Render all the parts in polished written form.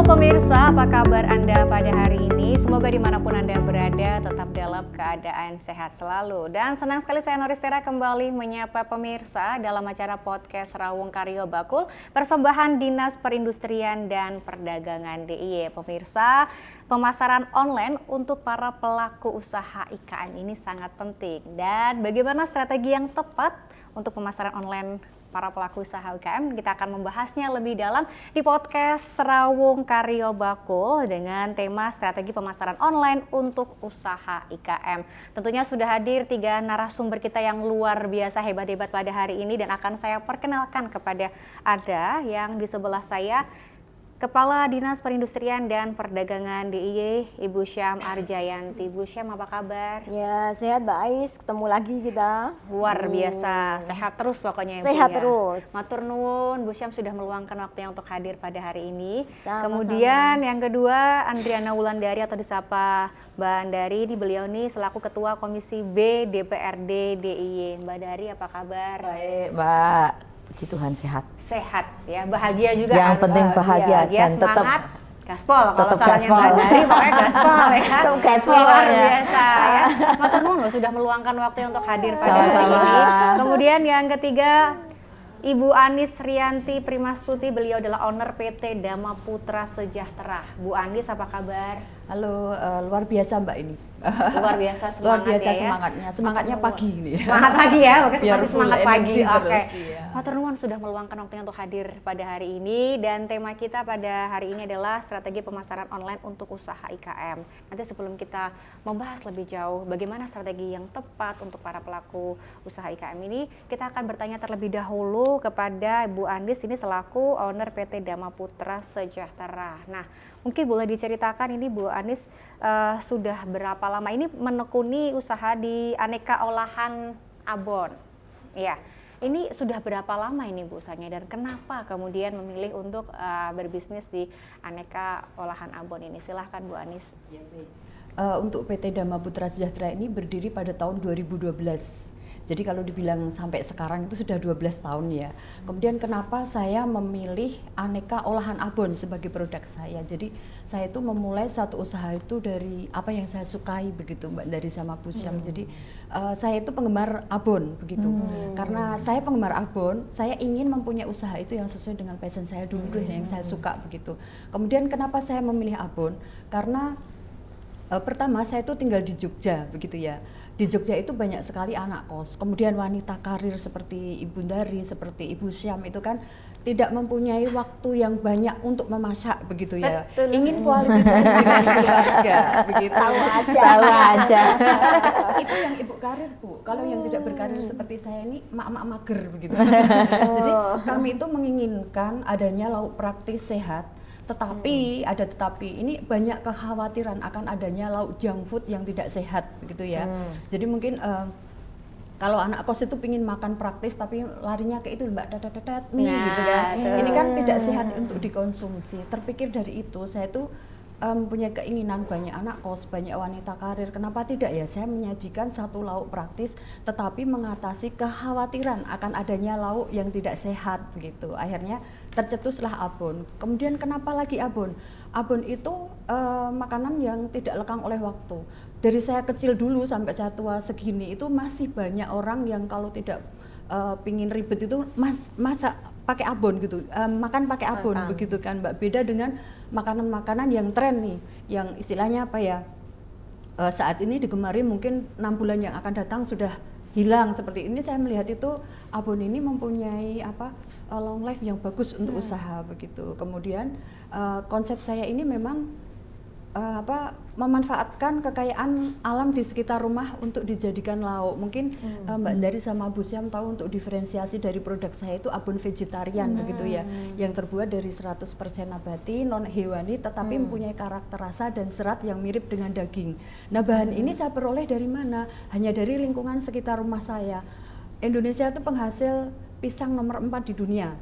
pemirsa, apa kabar Anda pada hari ini? Semoga dimanapun Anda berada tetap dalam keadaan sehat selalu. Dan senang sekali saya Noristera kembali menyapa pemirsa dalam acara podcast Rawung Karyo Bakul, persembahan Dinas Perindustrian dan Perdagangan DIY. Pemirsa, pemasaran online untuk para pelaku usaha IKM ini sangat penting. Dan bagaimana strategi yang tepat untuk pemasaran online para pelaku usaha UKM, kita akan membahasnya lebih dalam di podcast Rawung Karyo Bakul dengan tema strategi pemasaran online untuk usaha IKM. Tentunya sudah hadir 3 narasumber kita yang luar biasa hebat-hebat pada hari ini dan akan saya perkenalkan kepada Anda yang di sebelah saya, Kepala Dinas Perindustrian dan Perdagangan DIY, Ibu Syam Arjayanti. Bu Syam, apa kabar? Ya, sehat Mbak Ais, ketemu lagi kita. Luar biasa, sehat terus pokoknya Ibu. Sehat ya. terus. Matur nuwun, Bu Syam sudah meluangkan waktunya untuk hadir pada hari ini. Sama-sama. Kemudian yang kedua, Andriana Wulandari atau disapa Mbak Andari, beliau nih selaku Ketua Komisi B DPRD DIY. Mbak Dari, apa kabar? Baik, Mbak. Puji Tuhan sehat. Sehat ya, bahagia juga. Yang penting bahagia dan semangat. Gaspol, kalau tetap salahnya gaspol. Mbak Dari pokoknya gaspol ya. Tetap gaspol Luar ya. biasa ya. Matur nuwun loh sudah meluangkan waktu untuk hadir pada hari Sama-sama. ini. Kemudian yang ketiga, Ibu Anis Rianti Primastuti, beliau adalah owner PT Dama Putra Sejahtera. Bu Anis, apa kabar? Halo, luar biasa Mbak ini. Luar biasa semangat Luar biasa ya. semangatnya. Semangatnya pagi ini. Semangat pagi ya, oke, Biar masih full semangat pagi. energi Oke. terus, iya. Matur nuwun sudah meluangkan waktunya untuk hadir pada hari ini dan tema kita pada hari ini adalah strategi pemasaran online untuk usaha IKM. Nanti sebelum kita membahas lebih jauh bagaimana strategi yang tepat untuk para pelaku usaha IKM ini, kita akan bertanya terlebih dahulu kepada Bu Andis ini selaku owner PT Dama Putra Sejahtera. Nah, mungkin boleh diceritakan ini Bu Anis sudah berapa lama ini menekuni usaha di aneka olahan abon? Ya, ini sudah berapa lama ini Bu usahanya dan kenapa kemudian memilih untuk berbisnis di aneka olahan abon ini? Silahkan Bu Anis. Ya, baik. Untuk PT Dama Putra Sejahtera ini berdiri pada tahun 2012. Jadi kalau dibilang sampai sekarang itu sudah 12 tahun ya. Kemudian kenapa saya memilih aneka olahan abon sebagai produk saya. Jadi saya itu memulai satu usaha itu dari apa yang saya sukai begitu Mbak, dari sama Bu Syam. Jadi saya itu penggemar abon begitu. Karena saya penggemar abon, saya ingin mempunyai usaha itu yang sesuai dengan passion saya dulu yang saya suka begitu. Kemudian kenapa saya memilih abon? Karena pertama saya itu tinggal di Jogja begitu ya. Di Jogja itu banyak sekali anak kos, kemudian wanita karir seperti Ibu Dari, seperti Ibu Syam itu kan tidak mempunyai waktu yang banyak untuk memasak begitu ya. Betul. Ingin quality time dengan keluarga begitu. Tahu aja. Itu yang ibu karir Bu. Kalau yang tidak berkarir seperti saya ini mak-mak mager begitu. Jadi kami itu menginginkan adanya lauk praktis sehat. Tetapi ini banyak kekhawatiran akan adanya lauk junk food yang tidak sehat begitu ya. Jadi mungkin kalau anak kos itu pingin makan praktis tapi larinya ke itu Mbak dadat mie gitu kan. Ini kan tidak sehat untuk dikonsumsi. Terpikir dari itu saya tuh punya keinginan banyak anak kos, banyak wanita karir. Kenapa tidak ya saya menyajikan satu lauk praktis tetapi mengatasi kekhawatiran akan adanya lauk yang tidak sehat begitu. Akhirnya tercetuslah abon. Kemudian kenapa lagi abon? Abon itu makanan yang tidak lekang oleh waktu. Dari saya kecil dulu sampai saya tua segini itu masih banyak orang yang kalau tidak pingin ribet itu masak pakai abon gitu, makan pakai abon begitu kan Mbak. Beda dengan makanan-makanan yang tren nih, yang istilahnya apa ya, saat ini digemari mungkin 6 bulan yang akan datang sudah hilang seperti ini. Saya melihat itu abon ini mempunyai long life yang bagus untuk usaha begitu. Kemudian konsep saya ini memang memanfaatkan kekayaan alam di sekitar rumah untuk dijadikan lauk. Mungkin Mbak Dari sama Bu Syam tahu untuk diferensiasi dari produk saya itu abon vegetarian begitu ya, yang terbuat dari 100% nabati, non hewani, tetapi mempunyai karakter rasa dan serat yang mirip dengan daging. Nah, bahan ini saya peroleh dari mana? Hanya dari lingkungan sekitar rumah saya. Indonesia itu penghasil pisang nomor 4 di dunia.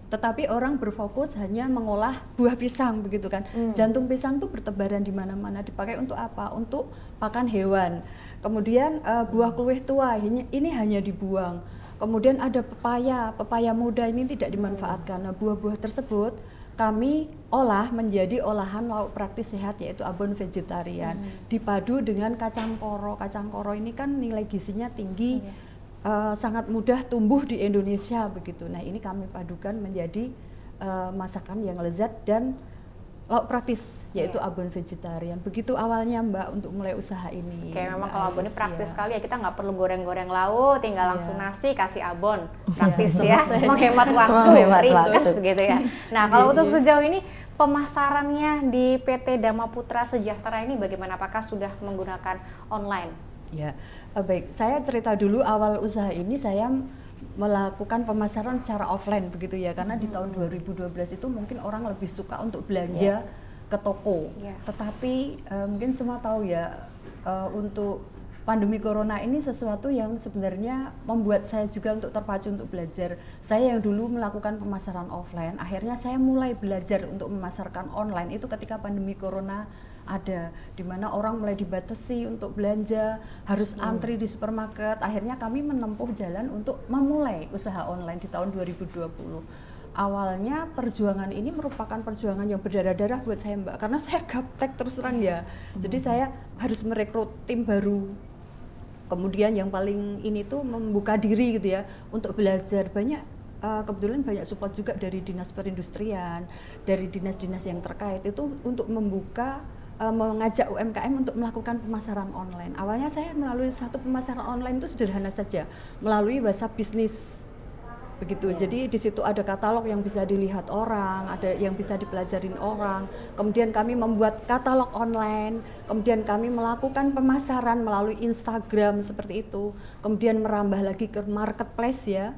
Tetapi orang berfokus hanya mengolah buah pisang begitu kan. Jantung pisang tuh bertebaran di mana-mana, dipakai untuk apa? Untuk pakan hewan. Kemudian buah kluwih tua ini hanya dibuang. Kemudian ada pepaya muda ini tidak dimanfaatkan. Nah, buah-buah tersebut kami olah menjadi olahan lauk praktis sehat yaitu abon vegetarian dipadu dengan kacang koro. Kacang koro ini kan nilai gizinya tinggi, sangat mudah tumbuh di Indonesia begitu. Nah ini kami padukan menjadi masakan yang lezat dan lauk praktis yaitu abon vegetarian. Begitu awalnya Mbak untuk mulai usaha ini. Kayak memang kalau abon ini praktis sekali ya, kita nggak perlu goreng-goreng lauk, tinggal langsung nasi kasih abon, praktis ya, menghemat waktu, ringkes gitu ya. Nah kalau untuk sejauh ini pemasarannya di PT Dhamma Putra Sejahtera ini bagaimana? Apakah sudah menggunakan online? Ya, baik. Saya cerita dulu awal usaha ini saya melakukan pemasaran secara offline begitu ya, karena di tahun 2012 itu mungkin orang lebih suka untuk belanja ke toko. Tetapi mungkin semua tahu ya, untuk pandemi corona ini sesuatu yang sebenarnya membuat saya juga untuk terpacu untuk belajar. Saya yang dulu melakukan pemasaran offline, akhirnya saya mulai belajar untuk memasarkan online itu ketika pandemi corona ada, di mana orang mulai dibatasi untuk belanja, harus antri di supermarket. Akhirnya kami menempuh jalan untuk memulai usaha online di tahun 2020. Awalnya perjuangan ini merupakan perjuangan yang berdarah-darah buat saya Mbak, karena saya gaptek terus terang ya. Jadi saya harus merekrut tim baru. Kemudian yang paling ini tuh membuka diri gitu ya untuk belajar. Kebetulan banyak support juga dari dinas perindustrian, dari dinas-dinas yang terkait itu untuk membuka, mengajak UMKM untuk melakukan pemasaran online. Awalnya saya melalui satu pemasaran online itu sederhana saja, melalui WhatsApp bisnis begitu. Jadi di situ ada katalog yang bisa dilihat orang, ada yang bisa dipelajarin orang. Kemudian kami membuat katalog online, kemudian kami melakukan pemasaran melalui Instagram seperti itu. Kemudian merambah lagi ke marketplace ya,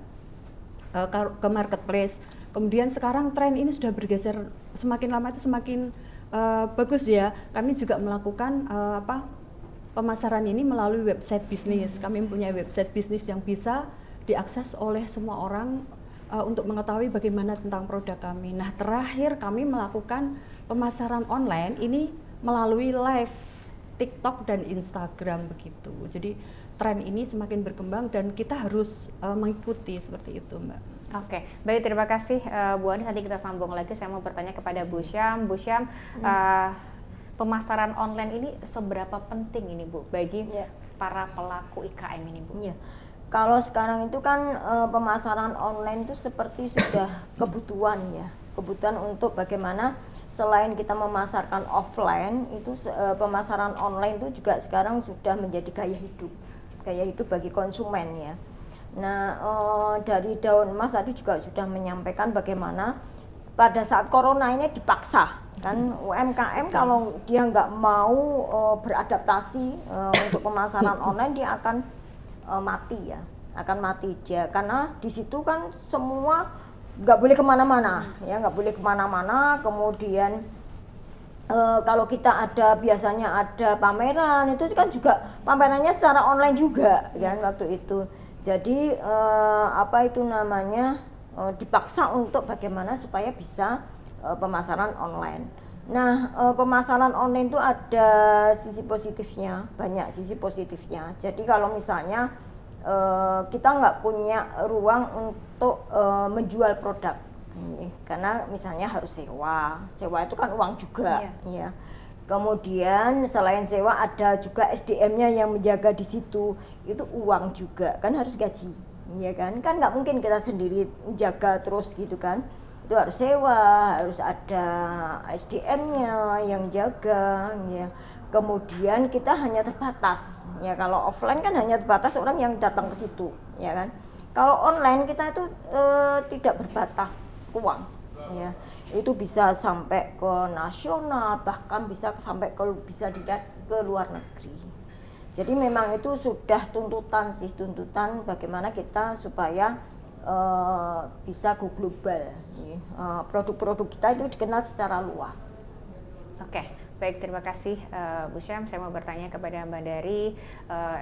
ke marketplace. Kemudian sekarang tren ini sudah bergeser, semakin lama itu semakin bagus ya. Kami juga melakukan pemasaran ini melalui website bisnis. Kami mempunyai website bisnis yang bisa diakses oleh semua orang untuk mengetahui bagaimana tentang produk kami. Nah, terakhir kami melakukan pemasaran online ini melalui live TikTok dan Instagram begitu. Jadi tren ini semakin berkembang dan kita harus mengikuti seperti itu, Mbak. Oke, baik, terima kasih Bu Ani. Nanti kita sambung lagi. Saya mau bertanya kepada Bu Syam. Bu Syam, pemasaran online ini seberapa penting ini Bu bagi para pelaku IKM ini Bu? Kalau sekarang itu kan pemasaran online itu seperti sudah kebutuhan ya, kebutuhan untuk bagaimana selain kita memasarkan offline itu pemasaran online itu juga sekarang sudah menjadi gaya hidup bagi konsumen ya. Nah dari Daun Emas tadi juga sudah menyampaikan bagaimana pada saat corona ini dipaksa kan UMKM kalau dia nggak mau beradaptasi untuk pemasaran online dia akan mati dia, karena di situ kan semua nggak boleh kemana-mana ya, nggak boleh kemana-mana. Kemudian kalau kita biasanya ada pameran itu kan juga pamerannya secara online juga kan waktu itu. Jadi dipaksa untuk bagaimana supaya bisa pemasaran online. Nah, pemasaran online itu ada sisi positifnya, banyak sisi positifnya. Jadi kalau misalnya kita nggak punya ruang untuk menjual produk, karena misalnya harus sewa itu kan uang juga, ya. Kemudian selain sewa ada juga SDM-nya yang menjaga di situ, itu uang juga, kan harus gaji, ya kan? Kan nggak mungkin kita sendiri jaga terus gitu kan? Itu harus sewa, harus ada SDM-nya yang jaga ya. Kemudian kita hanya terbatas ya, kalau offline kan hanya terbatas orang yang datang ke situ ya kan. Kalau online kita itu tidak berbatas uang ya. Itu bisa sampai ke nasional, bahkan bisa sampai bisa dilihat ke luar negeri. Jadi memang itu sudah tuntutan bagaimana kita supaya bisa go global. Produk-produk kita itu dikenal secara luas. Oke, baik, terima kasih Bu Syam. Saya mau bertanya kepada Mbak Dari,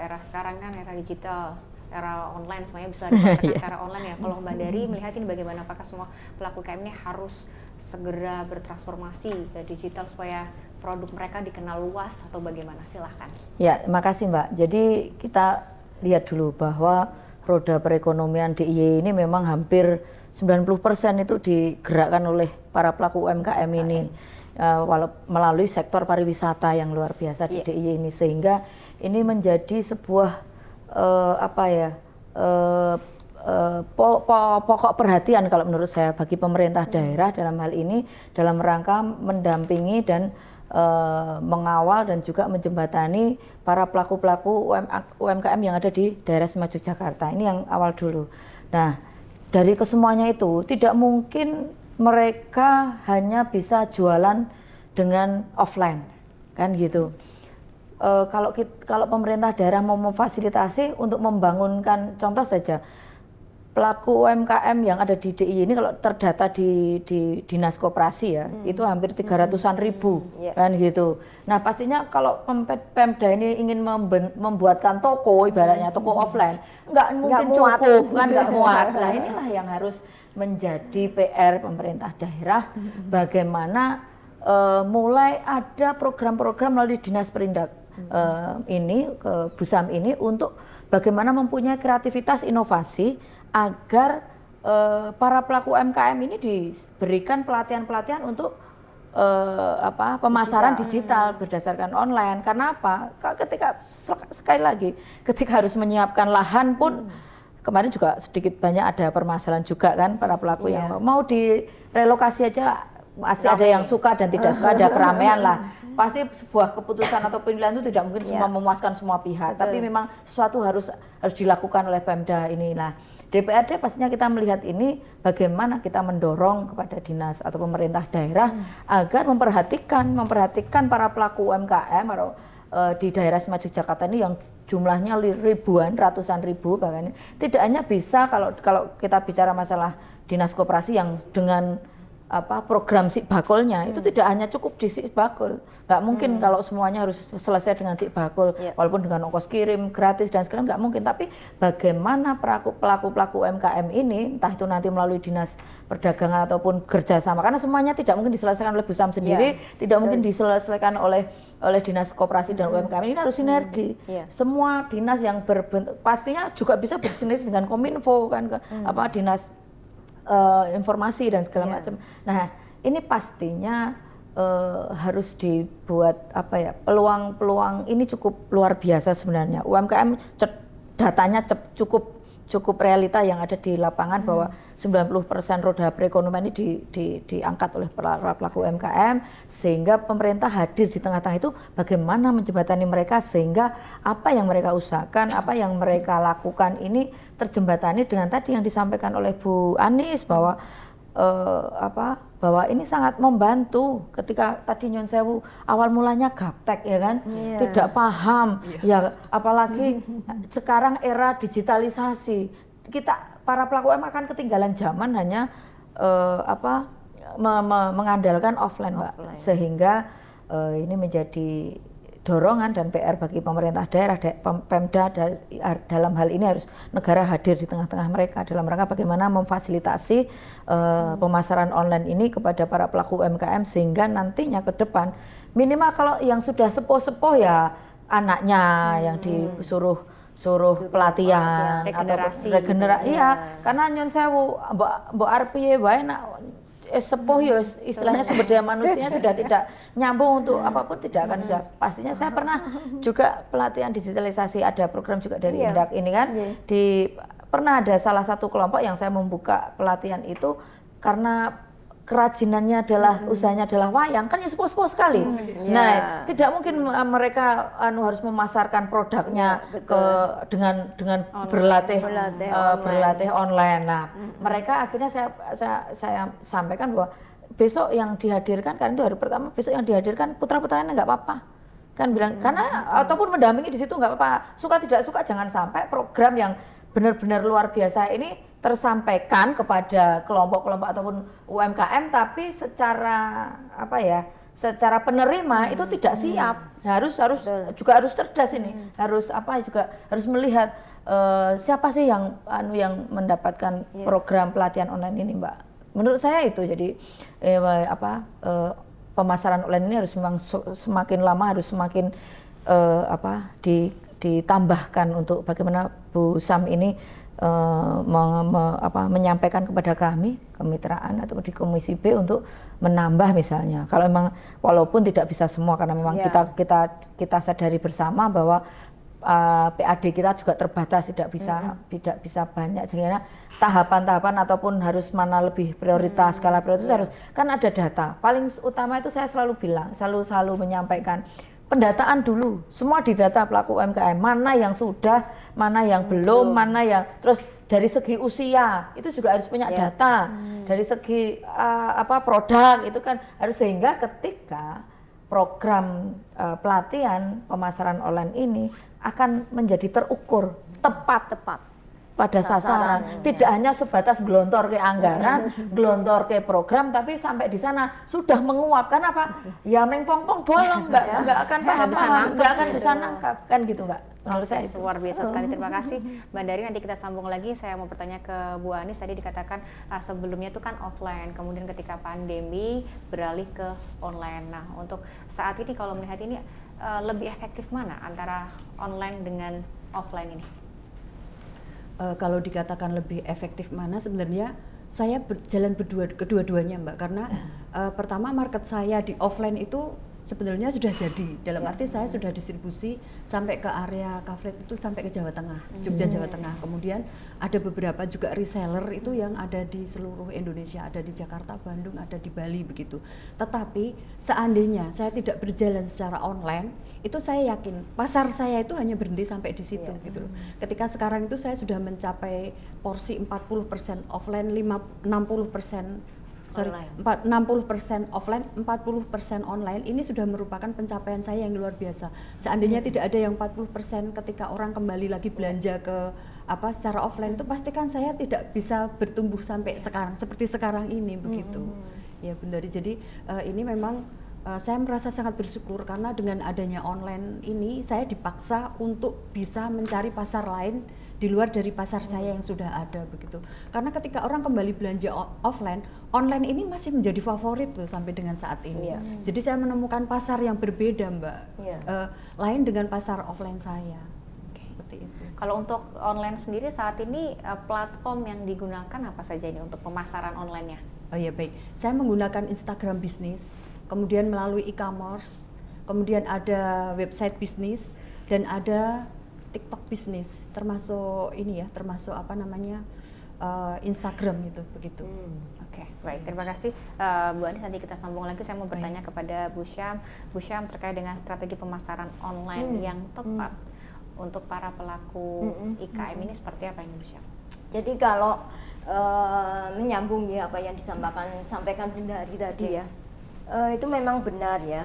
era sekarang kan era digital, era online, semuanya bisa dilakukan secara online ya. Kalau Mbak Dari melihat ini bagaimana, apakah semua pelaku UMKM ini harus segera bertransformasi ke digital supaya produk mereka dikenal luas atau bagaimana? Silahkan. Ya, terima kasih Mbak. Jadi kita lihat dulu bahwa roda perekonomian DIY ini memang hampir 90% itu digerakkan oleh para pelaku UMKM ini melalui sektor pariwisata yang luar biasa di DIY ini, sehingga ini menjadi sebuah pokok perhatian kalau menurut saya bagi pemerintah daerah dalam hal ini, dalam rangka mendampingi dan mengawal dan juga menjembatani para pelaku-pelaku UMKM yang ada di daerah Istimewa Yogyakarta. Ini yang awal dulu. Nah, dari kesemuanya itu tidak mungkin mereka hanya bisa jualan dengan offline, kan gitu. Kalau pemerintah daerah mau memfasilitasi untuk membangunkan, contoh saja pelaku UMKM yang ada di DIY ini kalau terdata di Dinas Koperasi ya, itu hampir 300-an ribu kan gitu. Nah, pastinya kalau Pemda ini ingin membuatkan toko, ibaratnya toko offline, nggak mungkin cukup kan, nggak muat. Nah, inilah yang harus menjadi PR pemerintah daerah, bagaimana mulai ada program-program melalui Dinas Perindak ini, ke Busam ini, untuk bagaimana mempunyai kreativitas inovasi agar para pelaku UMKM ini diberikan pelatihan-pelatihan untuk pemasaran digital berdasarkan online. Karena apa? Ketika sekali lagi ketika harus menyiapkan lahan pun kemarin juga sedikit banyak ada permasalahan juga kan, para pelaku yang mau direlokasi aja masih ada yang suka dan tidak suka, ada keramaian lah. Pasti sebuah keputusan atau pilihan itu tidak mungkin semua memuaskan semua pihak. Tapi memang sesuatu harus dilakukan oleh Pemda ini. Nah, DPRD pastinya kita melihat ini bagaimana kita mendorong kepada dinas atau pemerintah daerah agar memperhatikan para pelaku UMKM atau di daerah Istimewa Yogyakarta ini yang jumlahnya ribuan, ratusan ribu bahkan. Tidak hanya bisa kalau kita bicara masalah dinas koperasi yang dengan program Sikbakulnya itu tidak hanya cukup di Sikbakul, nggak mungkin kalau semuanya harus selesai dengan Sikbakul, walaupun dengan ongkos kirim gratis dan segala nggak mungkin. Tapi bagaimana pelaku UMKM ini, entah itu nanti melalui dinas perdagangan ataupun kerjasama, karena semuanya tidak mungkin diselesaikan oleh Busam sendiri, tidak mungkin diselesaikan oleh dinas koperasi dan UMKM, ini harus sinergi. Semua dinas yang pastinya juga bisa bersinergi dengan Kominfo kan, dinas informasi dan segala macam. Nah, ini pastinya harus dibuat peluang ini cukup luar biasa sebenarnya. UMKM datanya cukup realita yang ada di lapangan bahwa 90% roda perekonomian ini diangkat oleh para pelaku UMKM, sehingga pemerintah hadir di tengah-tengah itu bagaimana menjembatani mereka sehingga apa yang mereka usahakan, apa yang mereka lakukan ini terjembatani dengan tadi yang disampaikan oleh Bu Anies bahwa bahwa ini sangat membantu. Ketika tadi Nyon Sewu awal mulanya gaptek ya kan, tidak paham ya, apalagi sekarang era digitalisasi, kita para pelaku UMKM akan ketinggalan zaman hanya mengandalkan offline, Mbak. Sehingga ini menjadi dorongan dan PR bagi pemerintah daerah, Pemda dalam hal ini harus negara hadir di tengah-tengah mereka dalam rangka bagaimana memfasilitasi pemasaran online ini kepada para pelaku UMKM, sehingga nantinya ke depan minimal kalau yang sudah sepuh-sepuh ya anaknya yang disuruh pelatihan atau regenerasi. Iya, karena Nyon Sewu Mbok Arpi wae sepuh ya istilahnya sumber daya manusianya sudah tidak nyambung untuk apapun, tidak akan bisa. Pastinya saya pernah juga pelatihan digitalisasi, ada program juga dari Indak ini kan, pernah ada salah satu kelompok yang saya membuka pelatihan itu karena kerajinannya adalah usahanya adalah wayang, kan ya sepuh-sepuh sekali. Nah, tidak mungkin mereka harus memasarkan produknya dengan berlatih online. Nah, mereka akhirnya saya sampaikan bahwa besok yang dihadirkan, kan itu hari pertama, besok yang dihadirkan putra-putranya nggak apa-apa. Kan bilang karena ataupun mendampingi di situ nggak apa-apa. Suka tidak suka jangan sampai program yang benar-benar luar biasa ini tersampaikan kepada kelompok-kelompok ataupun UMKM, tapi secara secara penerima itu tidak siap. Harus cerdas ini, harus melihat siapa sih yang mendapatkan program pelatihan online ini, Mbak. Menurut saya itu jadi pemasaran online ini harus memang semakin lama harus semakin ditambahkan untuk bagaimana Bu Sam ini menyampaikan kepada kami kemitraan atau di Komisi B untuk menambah misalnya. Kalau memang walaupun tidak bisa semua karena memang kita sadari bersama bahwa PAD kita juga terbatas, tidak bisa banyak, sehingga tahapan-tahapan ataupun harus mana lebih prioritas, skala prioritas harus kan ada data. Paling utama itu saya selalu bilang, selalu menyampaikan pendataan dulu, semua didata pelaku UMKM, mana yang sudah, mana yang belum, mana yang terus dari segi usia itu juga harus punya data, dari segi produk itu kan harus, sehingga ketika program pelatihan pemasaran online ini akan menjadi terukur tepat pada sasaran, tidak hanya sebatas gelontor ke anggaran, gelontor ke program, tapi sampai di sana sudah menguap. Karena apa? Ya mengpong-pong bolong, nggak akan paham, nggak akan bisa nangkap, kan gitu Mbak. Menurut saya itu luar biasa sekali. Terima kasih Mbak Dari. Nanti kita sambung lagi. Saya mau bertanya ke Bu Anis. Tadi dikatakan sebelumnya itu kan offline, kemudian ketika pandemi beralih ke online. Nah, untuk saat ini kalau melihat ini lebih efektif mana antara online dengan offline ini? Kalau dikatakan lebih efektif mana, sebenarnya saya berjalan kedua-duanya Mbak, karena pertama market saya di offline itu sebenarnya sudah jadi, dalam arti saya sudah distribusi sampai ke area Kaflet itu sampai ke Jawa Tengah, Jogja Jawa Tengah. Kemudian ada beberapa juga reseller itu yang ada di seluruh Indonesia, ada di Jakarta, Bandung, ada di Bali begitu. Tetapi seandainya saya tidak berjalan secara online, itu saya yakin pasar saya itu hanya berhenti sampai di situ gitu loh. Ketika sekarang itu saya sudah mencapai porsi 40% offline, 60% offline, 40% online, ini sudah merupakan pencapaian saya yang luar biasa. Seandainya tidak ada yang 40% ketika orang kembali lagi belanja ke secara offline, itu pastikan saya tidak bisa bertumbuh sampai sekarang seperti sekarang ini begitu. Ya benar. Jadi ini memang saya merasa sangat bersyukur karena dengan adanya online ini saya dipaksa untuk bisa mencari pasar lain di luar dari pasar saya yang sudah ada begitu. Karena ketika orang kembali belanja offline, online ini masih menjadi favorit loh sampai dengan saat ini. Jadi saya menemukan pasar yang berbeda Mbak, lain dengan pasar offline saya. Seperti itu. Kalau untuk online sendiri saat ini platform yang digunakan apa saja ini untuk pemasaran online-nya? Oh ya baik, saya menggunakan Instagram bisnis, kemudian melalui e-commerce, kemudian ada website bisnis, dan ada TikTok bisnis, termasuk ini ya, termasuk Instagram itu begitu. Oke, baik, terima kasih Bu Anis. Nanti kita sambung lagi. Saya mau bertanya kepada Bu Syam terkait dengan strategi pemasaran online yang tepat untuk para pelaku IKM ini seperti apa ini Bu Syam? Jadi kalau menyambung ya apa yang disampaikan Bunda Ari tadi ya, itu memang benar ya.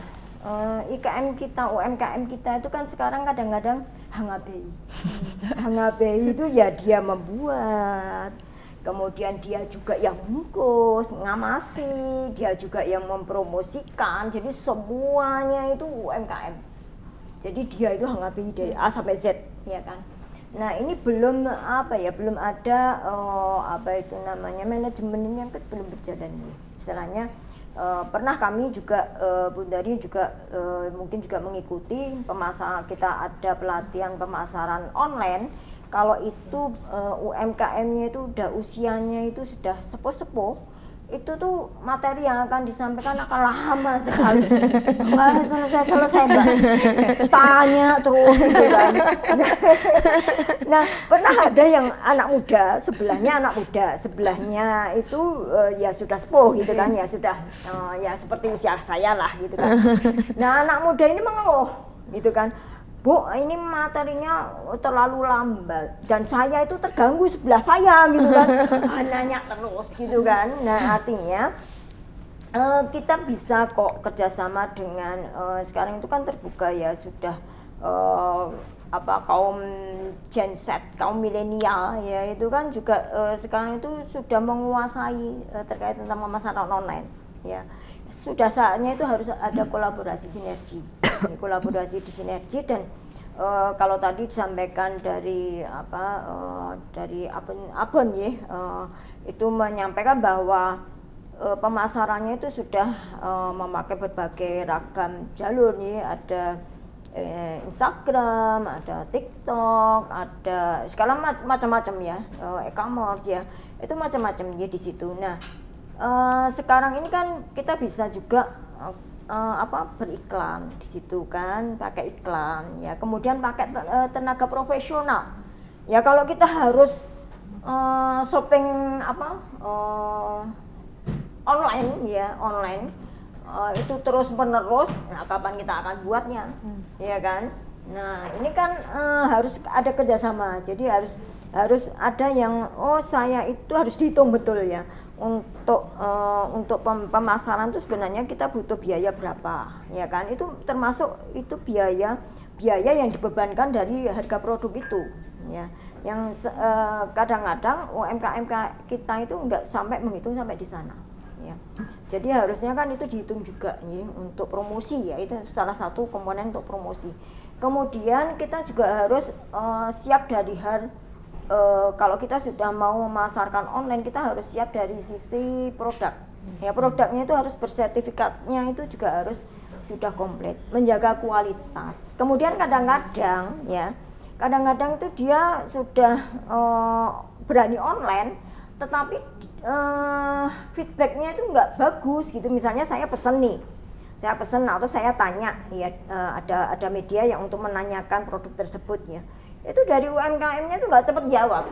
IKM kita, UMKM kita itu kan sekarang kadang-kadang hangabi. Hangabi itu ya dia membuat, kemudian dia juga yang bungkus, ngamasi, dia juga yang mempromosikan. Jadi semuanya itu UMKM. Jadi dia itu hangabi dari A sampai Z, ya kan. Nah ini belum belum ada manajemen yang belum berjalan nih. Istilahnya pernah kami juga Bunda Dari juga mungkin juga mengikuti kita ada pelatihan pemasaran online. Kalau itu UMKM-nya itu udah usianya itu sudah sepuh-sepuh, itu tuh materi yang akan disampaikan akan lama sekali, nggak selesai Mbak, tanya terus gitu kan. Nah pernah ada yang anak muda, sebelahnya itu ya sudah sepuh gitu kan, ya sudah ya seperti usia saya lah gitu kan. Nah anak muda ini mengeluh gitu kan, Bu, ini materinya terlalu lambat dan saya itu terganggu sebelah saya gitu kan. Nanya terus gitu kan. Nah artinya kita bisa kok kerjasama dengan sekarang itu kan terbuka ya, sudah kaum Gen Z, kaum milenial ya, itu kan juga sekarang itu sudah menguasai terkait tentang pemasaran online ya. Sudah saatnya itu harus ada kolaborasi sinergi. Kolaborasi di sinergi dan kalau tadi disampaikan dari Abon ya, itu menyampaikan bahwa pemasarannya itu sudah memakai berbagai ragam jalur nih, ada Instagram, ada TikTok, ada sekarang macam-macam ya, e-commerce ya, itu macam-macam ya di situ. Nah, sekarang ini kan kita bisa juga beriklan di situ kan, pakai iklan ya, kemudian pakai tenaga profesional. Ya kalau kita harus shopping online ya, itu terus menerus, nah kapan kita akan buatnya, ya kan? Nah ini kan harus ada kerjasama, jadi harus ada yang saya itu harus dihitung betul ya, untuk pemasaran itu sebenarnya kita butuh biaya berapa, ya kan? Itu termasuk itu biaya yang dibebankan dari harga produk itu, ya. Yang kadang-kadang UMKM kita itu nggak sampai menghitung sampai di sana. Ya. Jadi harusnya kan itu dihitung juga ya, untuk promosi ya, itu salah satu komponen untuk promosi. Kemudian kita juga harus siap dari kalau kita sudah mau memasarkan online, kita harus siap dari sisi produk. Ya, produknya itu harus bersertifikatnya, itu juga harus sudah komplit, menjaga kualitas. Kemudian kadang-kadang itu dia sudah berani online, tetapi feedbacknya itu nggak bagus gitu. Misalnya saya pesen atau saya tanya ya, ada media yang untuk menanyakan produk tersebut ya, itu dari UMKM-nya itu nggak cepat jawab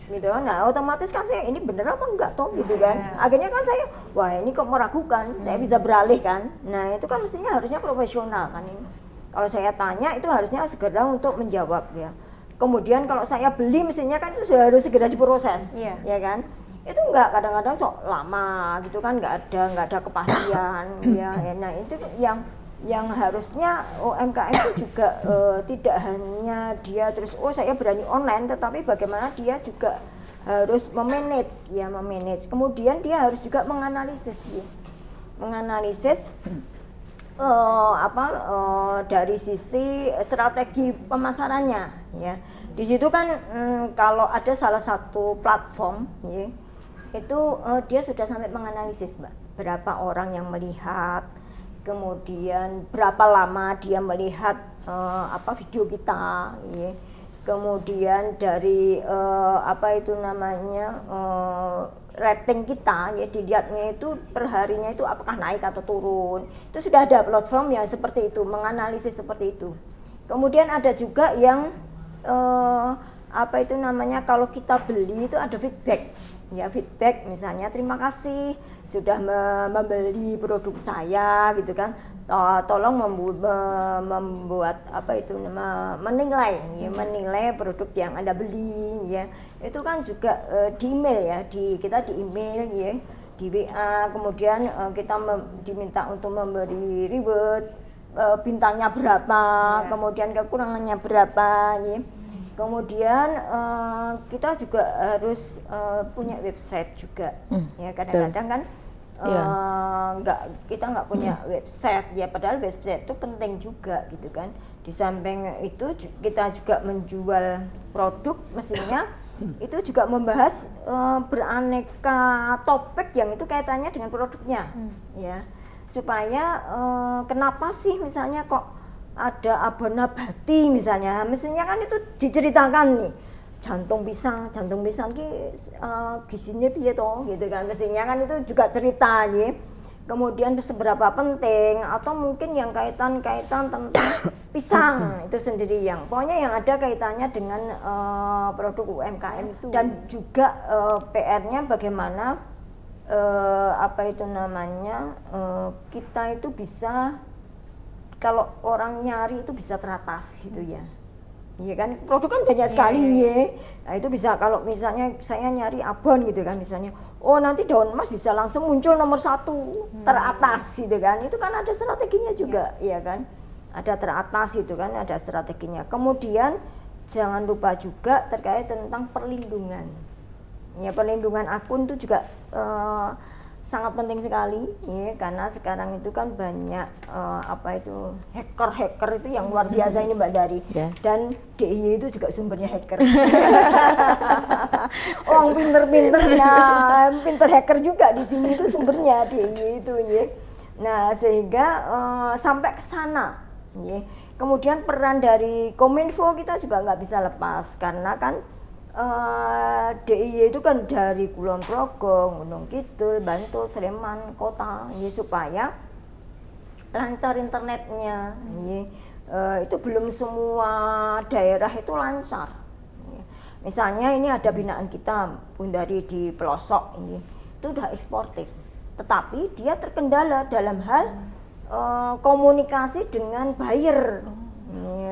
gitu. Nah otomatis kan saya ini bener apa enggak toh gitu kan, akhirnya kan saya wah ini kok meragukan, saya bisa beralih kan. Nah itu kan harusnya profesional kan ini. Kalau saya tanya itu harusnya segera untuk menjawab ya. Kemudian kalau saya beli mestinya kan itu harus segera diproses, ya kan? Itu enggak, kadang-kadang sok lama gitu kan, enggak ada kepastian ya. Nah itu yang harusnya UMKM itu juga tidak hanya dia terus saya berani online, tetapi bagaimana dia juga harus memanage. Kemudian dia harus juga menganalisis dari sisi strategi pemasarannya ya. Di situ kan kalau ada salah satu platform ya, itu dia sudah sampai menganalisis Mbak, berapa orang yang melihat, kemudian berapa lama dia melihat video kita ya. Kemudian dari rating kita ya, dilihatnya itu per harinya itu apakah naik atau turun. Itu sudah ada platform yang seperti itu, menganalisis seperti itu. Kemudian ada juga yang kalau kita beli itu ada feedback. Ya, feedback misalnya terima kasih sudah membeli produk saya gitu kan. Tolong membuat menilai produk yang Anda beli ya. Itu kan juga di email ya, kita di email ya, di WA. Kemudian kita diminta untuk memberi reward, bintangnya berapa, kemudian kekurangannya berapa ya. Kemudian kita juga harus punya website juga ya, kadang-kadang kan kita nggak punya website ya, padahal website itu penting juga gitu kan. Di samping itu kita juga menjual produk, mestinya itu juga membahas beraneka topik yang itu kaitannya dengan produknya ya, supaya kenapa sih misalnya kok ada abonabati misalnya, mestinya kan itu diceritakan nih, jantung pisang gizinya piye toh gitu kan, mestinya kan itu juga cerita nih. Kemudian seberapa penting, atau mungkin yang kaitan tentang pisang itu sendiri, yang pokoknya yang ada kaitannya dengan produk UMKM itu. Dan juga PR-nya bagaimana kita itu bisa, kalau orang nyari itu bisa teratas gitu ya. Iya kan, produk kan banyak sekali ya. Nah, itu bisa kalau misalnya saya nyari abon gitu kan misalnya. Nanti daun emas bisa langsung muncul nomor 1 teratas gitu kan. Itu kan ada strateginya juga, ya kan. Ada teratas itu kan, ada strateginya. Kemudian jangan lupa juga terkait tentang perlindungan. Ya, perlindungan akun itu juga sangat penting sekali ya, karena sekarang itu kan banyak hacker itu yang luar biasa ini Mbak Dari, dan DIY itu juga sumbernya hacker. Orang pinter hacker juga di sini itu sumbernya DIY itu ya. Nah sehingga sampai ke sana ya, Kemudian peran dari Kominfo kita juga nggak bisa lepas karena kan DIY itu kan dari Kulon Progo, Gunung Kidul, Bantul, Sleman, kota, ya, supaya lancar internetnya. Itu belum semua daerah itu lancar. Misalnya ini ada binaan kita Bundari di pelosok ini, itu udah eksportir, tetapi dia terkendala dalam hal komunikasi dengan buyer.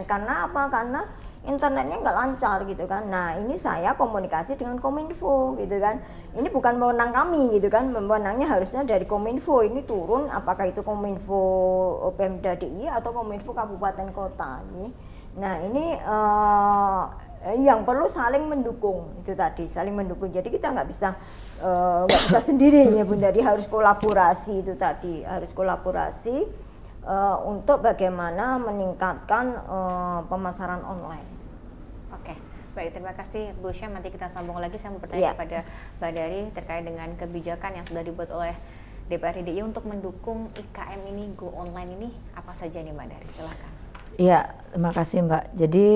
Karena apa? Karena internetnya nggak lancar gitu kan. Nah ini saya komunikasi dengan Kominfo gitu kan. Ini bukan wewenang kami gitu kan. Wewenangnya harusnya dari Kominfo. Ini turun apakah itu Kominfo Pemda DIY atau Kominfo kabupaten kota. Nah ini yang perlu saling mendukung itu tadi, saling mendukung. Jadi kita nggak bisa sendiri ya Bunda. Jadi harus kolaborasi itu tadi, harus kolaborasi. Untuk bagaimana meningkatkan pemasaran online. Oke, baik, terima kasih Bu Syam. Nanti kita sambung lagi. Saya mau bertanya kepada Mbak Dari terkait dengan kebijakan yang sudah dibuat oleh DPRD DIY untuk mendukung IKM ini, go online ini, apa saja nih Mbak Dari? Silakan. Iya, terima kasih Mbak. Jadi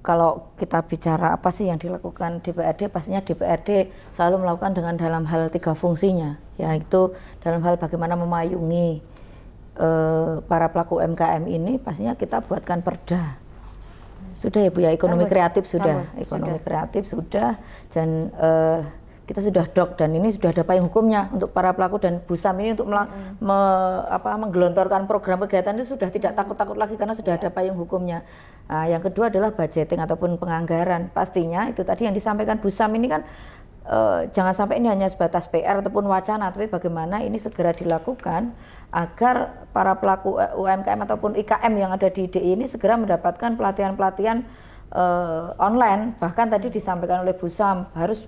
kalau kita bicara apa sih yang dilakukan DPRD, pastinya DPRD selalu melakukan dengan dalam hal 3 fungsinya, yaitu dalam hal bagaimana memayungi para pelaku UMKM ini, pastinya kita buatkan perda. Sudah ya Bu ya, ekonomi kreatif sudah, kreatif sudah, dan kita sudah dok, dan ini sudah ada payung hukumnya untuk para pelaku, dan Bu Syam ini untuk menggelontorkan program kegiatan itu sudah tidak takut-takut lagi karena sudah ada payung hukumnya. Nah, yang kedua adalah budgeting ataupun penganggaran. Pastinya itu tadi yang disampaikan Bu Syam ini kan jangan sampai ini hanya sebatas PR ataupun wacana, tapi bagaimana ini segera dilakukan agar para pelaku UMKM ataupun IKM yang ada di DIY ini segera mendapatkan pelatihan-pelatihan online. Bahkan tadi disampaikan oleh Bu Syam harus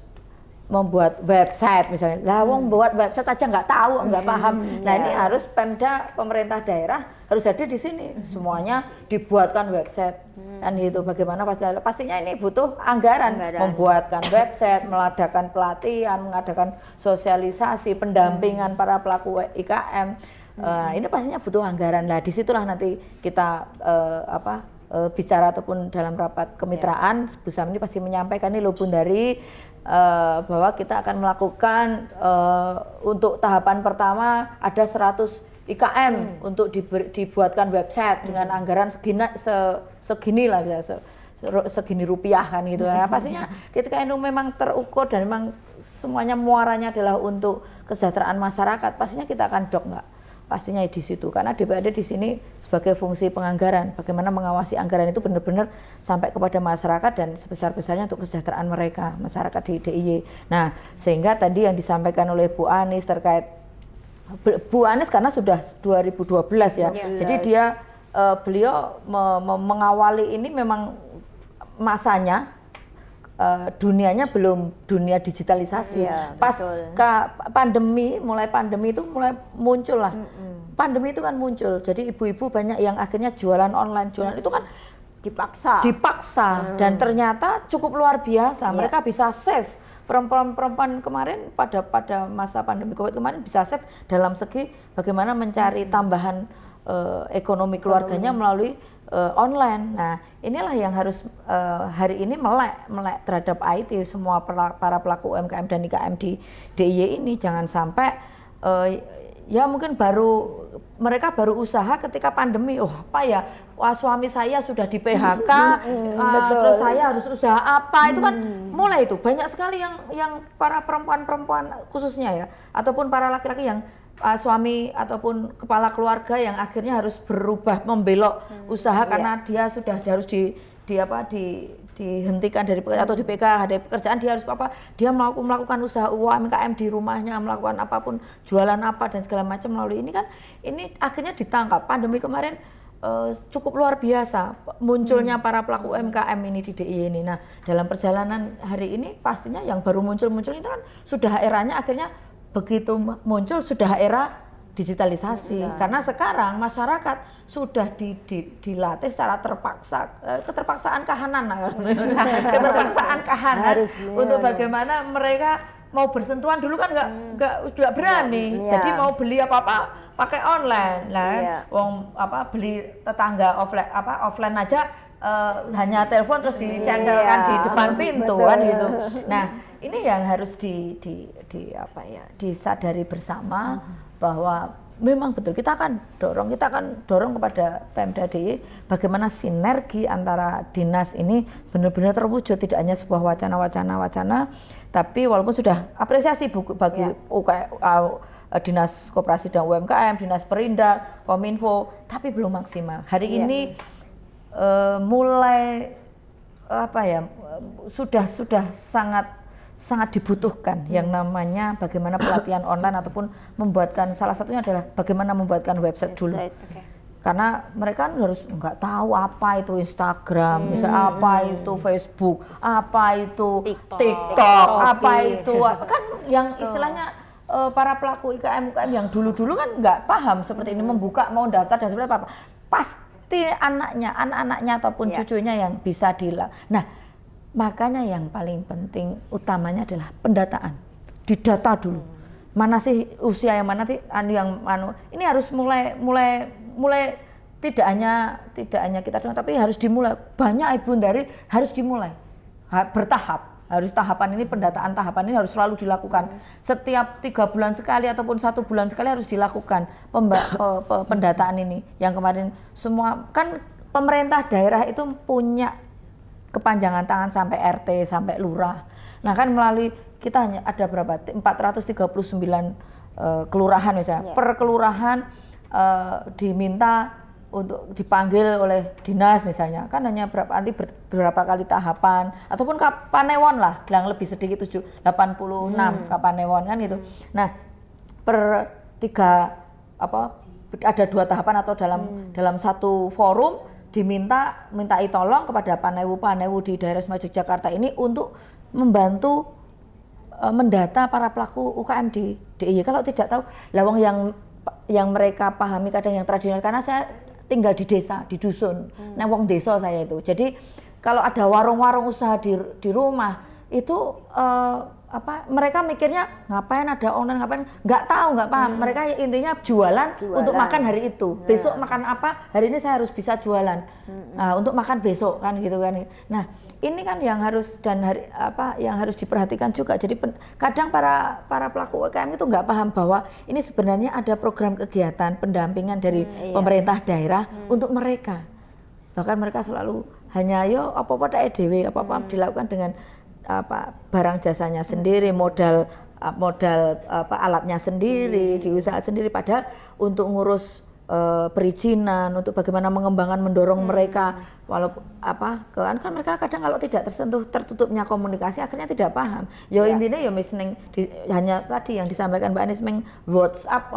membuat website misalnya. Lah wong buat website aja nggak tahu, nggak paham. Nah ini harus Pemda, pemerintah daerah harus hadir di sini. Semuanya dibuatkan website. Dan itu bagaimana pastinya ini butuh anggaran. Membuatkan website, mengadakan pelatihan, mengadakan sosialisasi, pendampingan para pelaku IKM. Ini pastinya butuh anggaran. Lah disitulah nanti kita bicara ataupun dalam rapat kemitraan, Bu Syam ini pasti menyampaikan ini loh Bundari, bahwa kita akan melakukan untuk tahapan pertama ada 100 IKM untuk dibuatkan website dengan anggaran segini lah, segini rupiah kan gitu. Nah, pastinya ketika itu memang terukur dan memang semuanya muaranya adalah untuk kesejahteraan masyarakat, pastinya kita akan dok nggak? Pastinya di situ, karena DPRD di sini sebagai fungsi penganggaran, bagaimana mengawasi anggaran itu benar-benar sampai kepada masyarakat dan sebesar-besarnya untuk kesejahteraan mereka, masyarakat di DIY. Nah, sehingga tadi yang disampaikan oleh Bu Anies terkait Bu Anies karena sudah 2012 ya, jadi dia beliau mengawali ini memang masanya dunianya belum dunia digitalisasi. Pandemi, mulai pandemi itu mulai muncul lah. Pandemi itu kan muncul, jadi ibu-ibu banyak yang akhirnya jualan online. Jualan itu kan dipaksa dan ternyata cukup luar biasa. Mereka bisa save. Perempuan kemarin pada masa pandemi Covid kemarin bisa save dalam segi bagaimana mencari tambahan ekonomi keluarganya melalui online. Nah, inilah yang harus hari ini melek terhadap IT semua para pelaku UMKM dan IKM di DIY ini. Jangan sampai ya mungkin mereka baru usaha ketika pandemi. Oh apa ya, wah suami saya sudah di PHK, terus saya harus usaha apa? Itu kan mulai itu banyak sekali yang para perempuan khususnya ya, ataupun para laki-laki yang suami ataupun kepala keluarga yang akhirnya harus berubah membelok usaha karena dia sudah harus dihentikan dari pekerjaan atau di PK dari pekerjaan, dia harus dia melakukan usaha UMKM di rumahnya, melakukan apapun, jualan apa dan segala macam melalui ini kan, ini akhirnya ditangkap. Pandemi kemarin cukup luar biasa munculnya para pelaku UMKM ini di DIY ini. Nah, dalam perjalanan hari ini pastinya yang baru muncul itu kan sudah eranya akhirnya begitu muncul sudah era digitalisasi. Karena sekarang masyarakat sudah dilatih secara terpaksa, keterpaksaan kahanan untuk bagaimana mereka mau bersentuhan dulu kan nggak berani. Iya. Jadi mau beli apa-apa pakai online. Lah, Iya. wong beli tetangga offline aja hanya telepon terus dicantelkan Iya, di depan pintu betul. kan gitu. Nah, ini yang harus disadari bersama bahwa memang betul kita akan dorong kepada Pemda DIY bagaimana sinergi antara dinas ini benar-benar terwujud, tidak hanya sebuah wacana, tapi walaupun sudah apresiasi bagi Dinas Koperasi dan UMKM, Dinas Perindak, Kominfo, tapi belum maksimal. Hari ini mulai sudah sangat dibutuhkan yang namanya bagaimana pelatihan online ataupun salah satunya adalah bagaimana membuatkan website dulu. Okay. Karena mereka kan harus nggak tahu apa itu Instagram, misalnya apa itu Facebook, apa itu TikTok, apa itu kan yang istilahnya para pelaku UKM yang dulu-dulu kan nggak paham seperti ini, membuka mau daftar dan seperti apa. Pasti anak-anaknya ataupun cucunya yang bisa dilakukan. Nah, makanya yang paling penting utamanya adalah pendataan, didata dulu. Mana sih usia yang mana sih ini harus mulai tidak hanya kita doang, tapi harus dimulai. Banyak ibu dari harus dimulai bertahap. Tahapan ini harus selalu dilakukan. Setiap 3 bulan sekali ataupun 1 bulan sekali harus dilakukan pendataan ini. Yang kemarin semua kan pemerintah daerah itu punya kepanjangan tangan sampai RT, sampai lurah. Nah kan melalui kita hanya ada berapa? 439 kelurahan misalnya. Per kelurahan diminta untuk dipanggil oleh dinas misalnya. Kan hanya berapa kali tahapan ataupun Kapanewon lah yang lebih sedikit 86 Kapanewon kan gitu. Nah, ada 2 tahapan atau dalam satu forum mintai tolong kepada panewu di daerah Istimewa Yogyakarta ini untuk membantu mendata para pelaku UKM di DIY. Kalau tidak tahu, lawang yang mereka pahami kadang yang tradisional, karena saya tinggal di desa, di dusun, nah wong desa saya itu. Jadi kalau ada warung-warung usaha di rumah itu mereka mikirnya ngapain ada online, nggak paham. Mereka intinya jualan untuk makan hari itu. Besok makan apa, hari ini saya harus bisa jualan. Nah, untuk makan besok kan gitu kan. Nah, ini kan yang harus yang harus diperhatikan juga. Jadi kadang para pelaku UKM itu nggak paham bahwa ini sebenarnya ada program kegiatan pendampingan dari pemerintah daerah untuk mereka. Bahkan mereka selalu hanya apa-apa dhewe, apa-apa dilakukan dengan barang jasanya sendiri, modal alatnya sendiri, diusaha sendiri, padahal untuk ngurus perizinan, untuk bagaimana mengembangkan, mendorong mereka, walaupun kan mereka kadang kalau tidak tertutupnya komunikasi akhirnya tidak paham. Intinya hanya tadi yang disampaikan Mbak Anies WhatsApp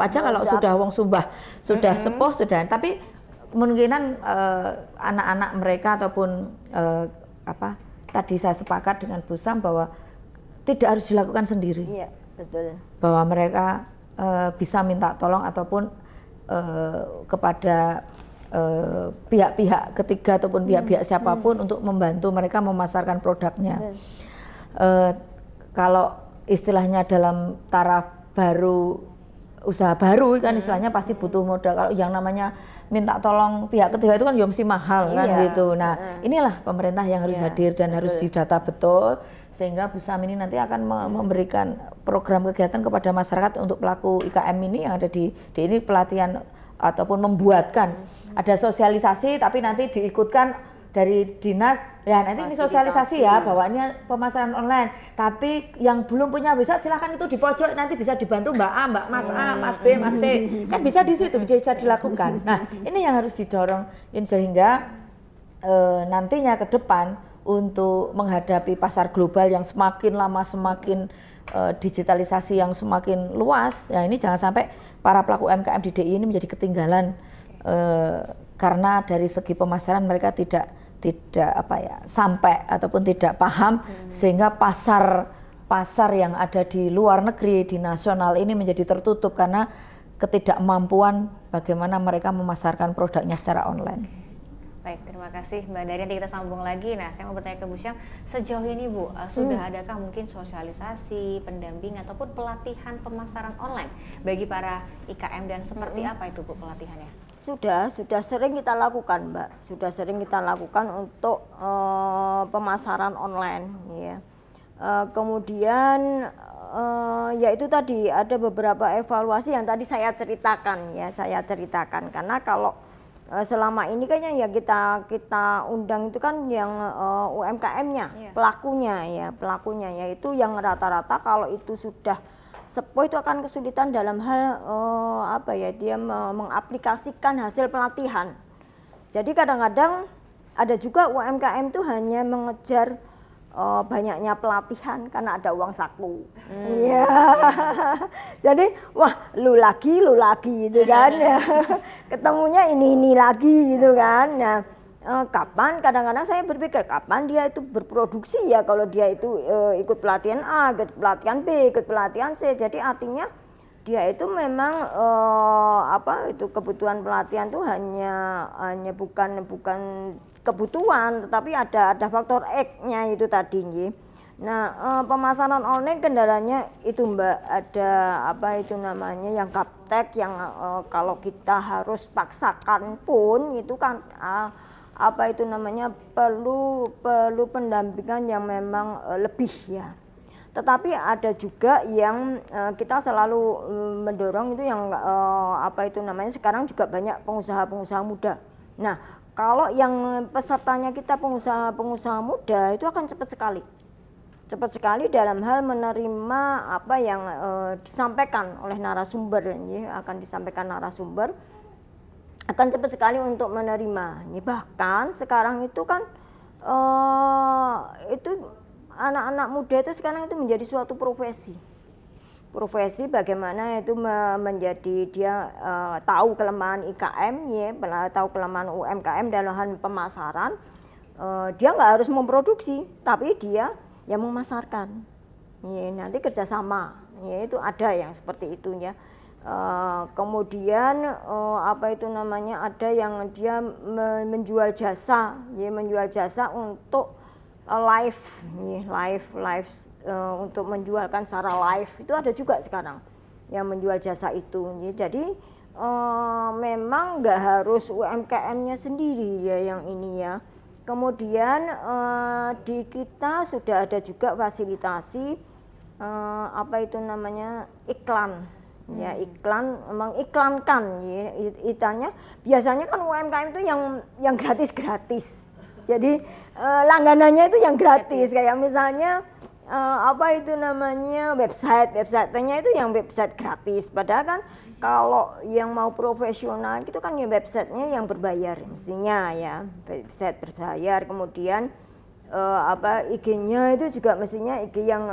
aja kalau sudah wong sudah sepuh sudah, tapi kemungkinan anak-anak mereka ataupun tadi saya sepakat dengan Bu Sam bahwa tidak harus dilakukan sendiri. Iya, betul. Bahwa mereka bisa minta tolong ataupun kepada pihak-pihak ketiga ataupun pihak-pihak siapapun untuk membantu mereka memasarkan produknya. Kalau istilahnya dalam taraf baru, usaha baru kan istilahnya pasti butuh modal. Kalau yang namanya minta tolong pihak ketiga itu kan mesti mahal kan gitu. Nah, inilah pemerintah yang harus hadir dan harus didata betul, sehingga Bu Sam ini nanti akan memberikan program kegiatan kepada masyarakat untuk pelaku IKM ini yang ada di ini, pelatihan ataupun membuatkan ada sosialisasi, tapi nanti diikutkan dari dinas nanti ini sosialisasi ya bahwa ini pemasaran online, tapi yang belum punya website silahkan itu di pojok, nanti bisa dibantu Mbak A, Mbak Mas A, Mas B, Mas C, kan bisa di situ bisa dilakukan. Nah, ini yang harus didorong sehingga nantinya ke depan untuk menghadapi pasar global yang semakin lama semakin digitalisasi yang semakin luas, ya ini jangan sampai para pelaku UMKM di DIY ini menjadi ketinggalan karena dari segi pemasaran mereka tidak sampai ataupun tidak paham, sehingga pasar yang ada di luar negeri, di nasional ini menjadi tertutup karena ketidakmampuan bagaimana mereka memasarkan produknya secara online. Baik, terima kasih Mbak Dari. Nanti kita sambung lagi. Nah, saya mau bertanya ke Bu Syam, sejauh ini Bu, sudah adakah mungkin sosialisasi, pendamping ataupun pelatihan pemasaran online bagi para IKM dan seperti apa itu Bu pelatihannya? Sudah sering kita lakukan, Mbak. Sudah sering kita lakukan untuk pemasaran online, ya. Kemudian ya itu tadi ada beberapa evaluasi yang tadi saya ceritakan, ya. Saya ceritakan karena kalau selama ini kayaknya ya kita undang itu kan yang UMKM-nya, pelakunya yaitu yang rata-rata kalau itu sudah sepuh itu akan kesulitan dalam hal dia mengaplikasikan hasil pelatihan. Jadi kadang-kadang ada juga UMKM itu hanya mengejar banyaknya pelatihan karena ada uang saku. Iya. Jadi wah lu lagi gitu kan. Ketemunya ini lagi gitu kan. Nah, kapan kadang-kadang saya berpikir kapan dia itu berproduksi ya kalau dia itu ikut pelatihan A, ikut pelatihan B, ikut pelatihan C. Jadi artinya dia itu memang kebutuhan pelatihan itu hanya bukan kebutuhan, tetapi ada faktor X-nya itu tadi. Nah, pemasaran online kendalanya itu Mbak, ada yang gaptek yang kalau kita harus paksakan pun itu kan perlu pendampingan yang memang lebih ya. Tetapi ada juga yang kita selalu mendorong itu yang sekarang juga banyak pengusaha muda. Nah, kalau yang pesertanya kita pengusaha muda itu akan cepat sekali dalam hal menerima apa yang disampaikan oleh narasumber, ya, akan disampaikan narasumber akan cepat sekali untuk menerima. Bahkan sekarang itu kan itu anak-anak muda itu sekarang itu menjadi suatu profesi bagaimana itu menjadi dia tahu kelemahan IKM, ya, tahu kelemahan UMKM dalam hal pemasaran. Dia nggak harus memproduksi, tapi dia yang memasarkan. Ya, nanti kerjasama, ya, itu ada yang seperti itu ya. Kemudian ada yang dia menjual jasa, ya, menjual jasa untuk live untuk menjualkan secara live itu ada juga sekarang yang menjual jasa itu. Jadi memang nggak harus UMKM-nya sendiri ya yang ini ya. Kemudian di kita sudah ada juga fasilitasi iklan. Ya, mengiklankan ya, itanya biasanya kan UMKM itu yang gratis. Jadi langganannya itu yang gratis, kayak misalnya websitenya itu yang website gratis. Padahal kan kalau yang mau profesional itu kan ya websitenya yang berbayar mestinya ya, website berbayar. Kemudian IG-nya itu juga mestinya IG yang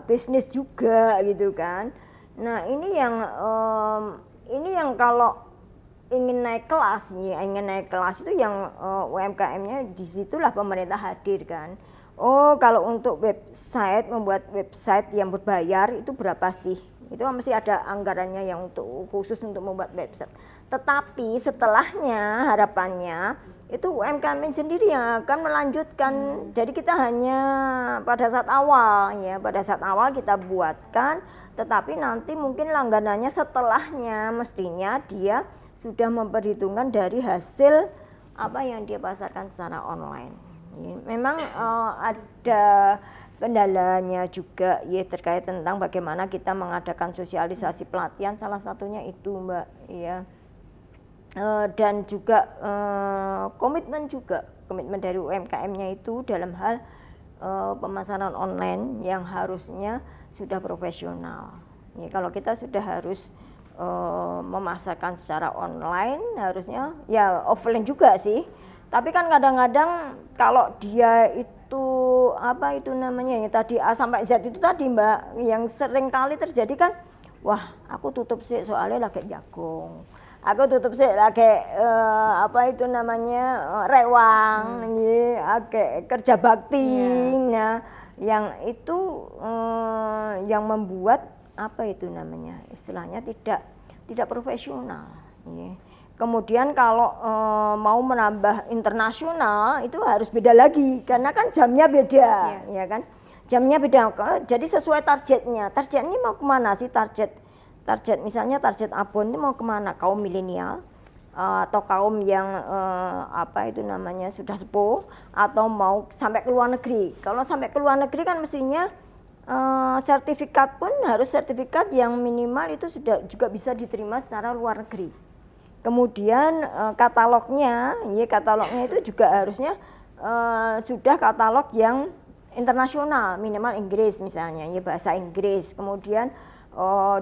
bisnis juga gitu kan. Nah ini yang kalau ingin naik kelas itu yang UMKM-nya disitulah pemerintah hadir kan. Oh kalau untuk membuat website yang berbayar itu berapa sih? Itu mesti ada anggarannya yang khusus untuk membuat website. Tetapi setelahnya harapannya itu UMKM sendiri yang akan melanjutkan. Jadi kita hanya pada saat awal kita buatkan, tetapi nanti mungkin langganannya setelahnya mestinya dia sudah memperhitungkan dari hasil apa yang dia pasarkan secara online. Memang ada kendalanya juga ya terkait tentang bagaimana kita mengadakan sosialisasi pelatihan, salah satunya itu Mbak ya. Dan juga komitmen dari UMKM-nya itu dalam hal pemasaran online yang harusnya sudah profesional. Ya, kalau kita sudah harus memasarkan secara online harusnya ya offline juga sih. Tapi kan kadang-kadang kalau dia itu yang tadi A sampai Z itu tadi Mbak, yang sering kali terjadi kan, wah aku tutup sih soalnya lagi jagung. Aku tutup sih lagi rewang, kerja bakti. Nah, yang itu yang membuat istilahnya tidak profesional. Ya. Kemudian kalau mau menambah internasional itu harus beda lagi karena kan jamnya beda, ya kan? Jamnya beda. Jadi sesuai targetnya. Target ini mau kemana sih target misalnya target Abon ini mau kemana? Kaum milenial atau kaum yang apa itu namanya sudah sepuh atau mau sampai ke luar negeri. Kalau sampai ke luar negeri kan mestinya sertifikat pun harus sertifikat yang minimal itu sudah juga bisa diterima secara luar negeri. Kemudian katalognya itu juga harusnya sudah katalog yang internasional, minimal Inggris misalnya, ya bahasa Inggris. Kemudian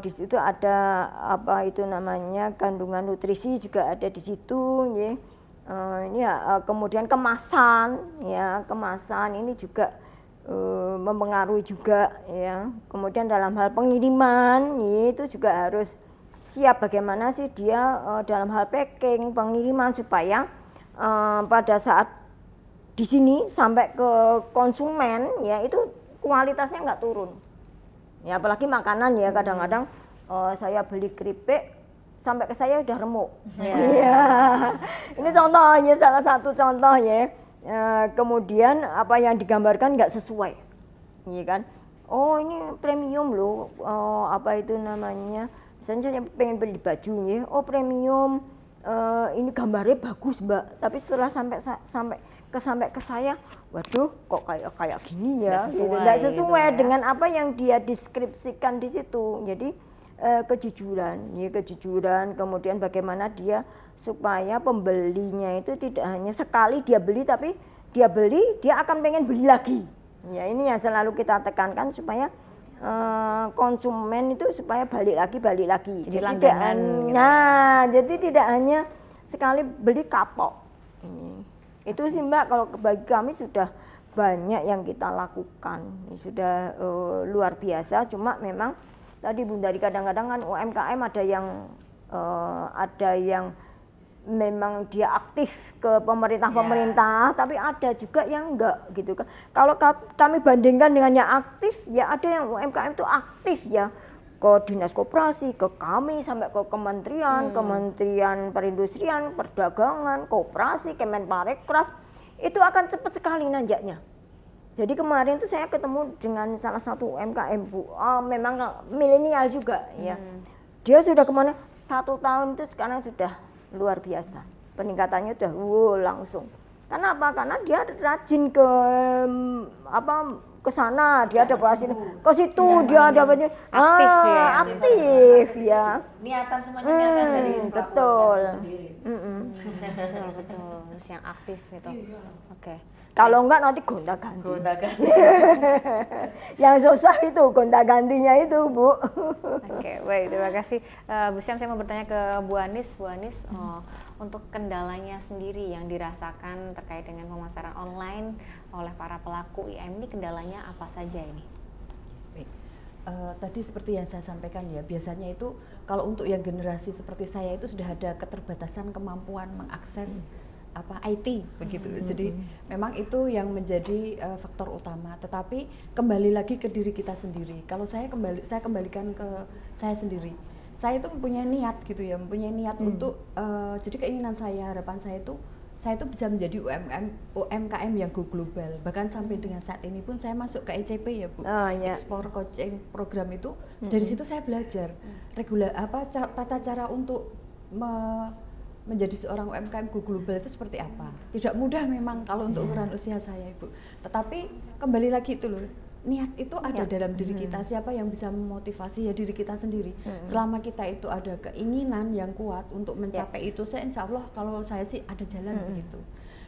di situ ada apa itu namanya kandungan nutrisi juga ada di situ, ya. Ini kemudian kemasan ini juga mempengaruhi juga, ya. Kemudian dalam hal pengiriman, ya, itu juga harus siap bagaimana sih dia dalam hal packing, pengiriman supaya pada saat di sini sampai ke konsumen ya itu kualitasnya nggak turun. Ya apalagi makanan ya kadang-kadang saya beli keripik sampai ke saya udah remuk. Iya. Ini contohnya salah satu contoh ya. Kemudian apa yang digambarkan nggak sesuai, iya kan? Oh ini premium loh, apa itu namanya? Misalnya saya pengen beli baju ya, oh premium, ini gambarnya bagus mbak, tapi setelah sampai ke saya, waduh kok kayak gini ya, nggak sesuai gitu, dengan apa yang dia deskripsikan di situ. Jadi kejujuran, kemudian bagaimana dia supaya pembelinya itu tidak hanya sekali dia beli, tapi dia akan pengen beli lagi. Ya ini yang selalu kita tekankan supaya konsumen itu supaya balik lagi. Jadi langganan. Jadi tidak hanya sekali beli kapok. Itu sih mbak, kalau bagi kami sudah banyak yang kita lakukan, sudah luar biasa. Cuma memang tadi Bunda Dari kadang-kadang kan UMKM ada yang memang dia aktif ke pemerintah, tapi ada juga yang enggak gitu kan. Kalau kami bandingkan dengan yang aktif, ya ada yang UMKM itu aktif ya ke dinas koperasi, ke kami sampai ke Kementerian Perindustrian, Perdagangan, Koperasi, Kemenparekraf, itu akan cepat sekali nanjaknya. Jadi kemarin tuh saya ketemu dengan salah satu UMKM Bu, memang milenial juga ya. Dia sudah kemana? 1 tahun itu sekarang sudah luar biasa, peningkatannya udah langsung. Karena apa? Karena dia rajin ke sana, dia ada ke situ, dia ada aktif ya. Niatan semuanya niatan dari betul. Betul, terus yang aktif gitu. Oke. Kalau enggak nanti gonta-ganti. Yang susah itu gonta-gantinya itu, Bu. Oke, baik, terima kasih. Bu Syam, saya mau bertanya ke Bu Anis. Bu Anis, untuk kendalanya sendiri yang dirasakan terkait dengan pemasaran online oleh para pelaku UMKM ini, kendalanya apa saja ini? Baik. Tadi seperti yang saya sampaikan ya, biasanya itu kalau untuk yang generasi seperti saya itu sudah ada keterbatasan kemampuan mengakses IT begitu. Jadi memang itu yang menjadi faktor utama. Tetapi kembali lagi ke diri kita sendiri. Kalau saya kembalikan ke saya sendiri. Saya itu mempunyai niat gitu ya, mempunyai niat untuk jadi keinginan saya, harapan saya itu bisa menjadi UMKM yang go global. Bahkan sampai dengan saat ini pun saya masuk ke ECP ya Bu. Export Coaching Program itu dari situ saya belajar tata cara untuk menjadi seorang UMKM go global itu seperti apa. Tidak mudah memang kalau untuk ukuran usia saya Ibu. Tetapi kembali lagi itu loh, niat itu ada dalam diri kita. Siapa yang bisa memotivasi ya diri kita sendiri. Selama kita itu ada keinginan yang kuat untuk mencapai itu, saya insya Allah kalau saya sih ada jalan begitu.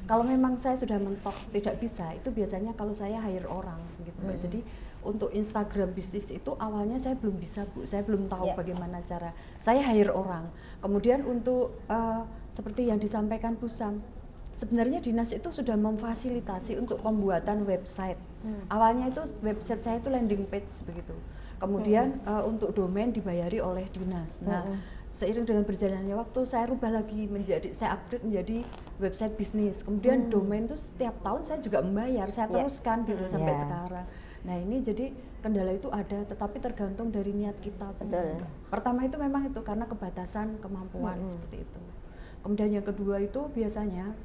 Kalau memang saya sudah mentok tidak bisa, itu biasanya kalau saya hire orang gitu Mbak. Jadi untuk Instagram bisnis itu awalnya saya belum bisa Bu, saya belum tahu bagaimana cara. Saya hire orang. Kemudian untuk seperti yang disampaikan Bu Sam, sebenarnya dinas itu sudah memfasilitasi untuk pembuatan website. Awalnya itu website saya itu landing page begitu. Kemudian untuk domain dibayari oleh dinas. Nah, seiring dengan berjalannya waktu saya rubah lagi saya upgrade menjadi website bisnis. Kemudian domain itu setiap tahun saya juga membayar, saya teruskan gitu sampai sekarang. Nah ini jadi kendala itu ada, tetapi tergantung dari niat kita. Betul. Pertama itu memang itu karena kebatasan kemampuan seperti itu. Kemudian yang kedua itu biasanya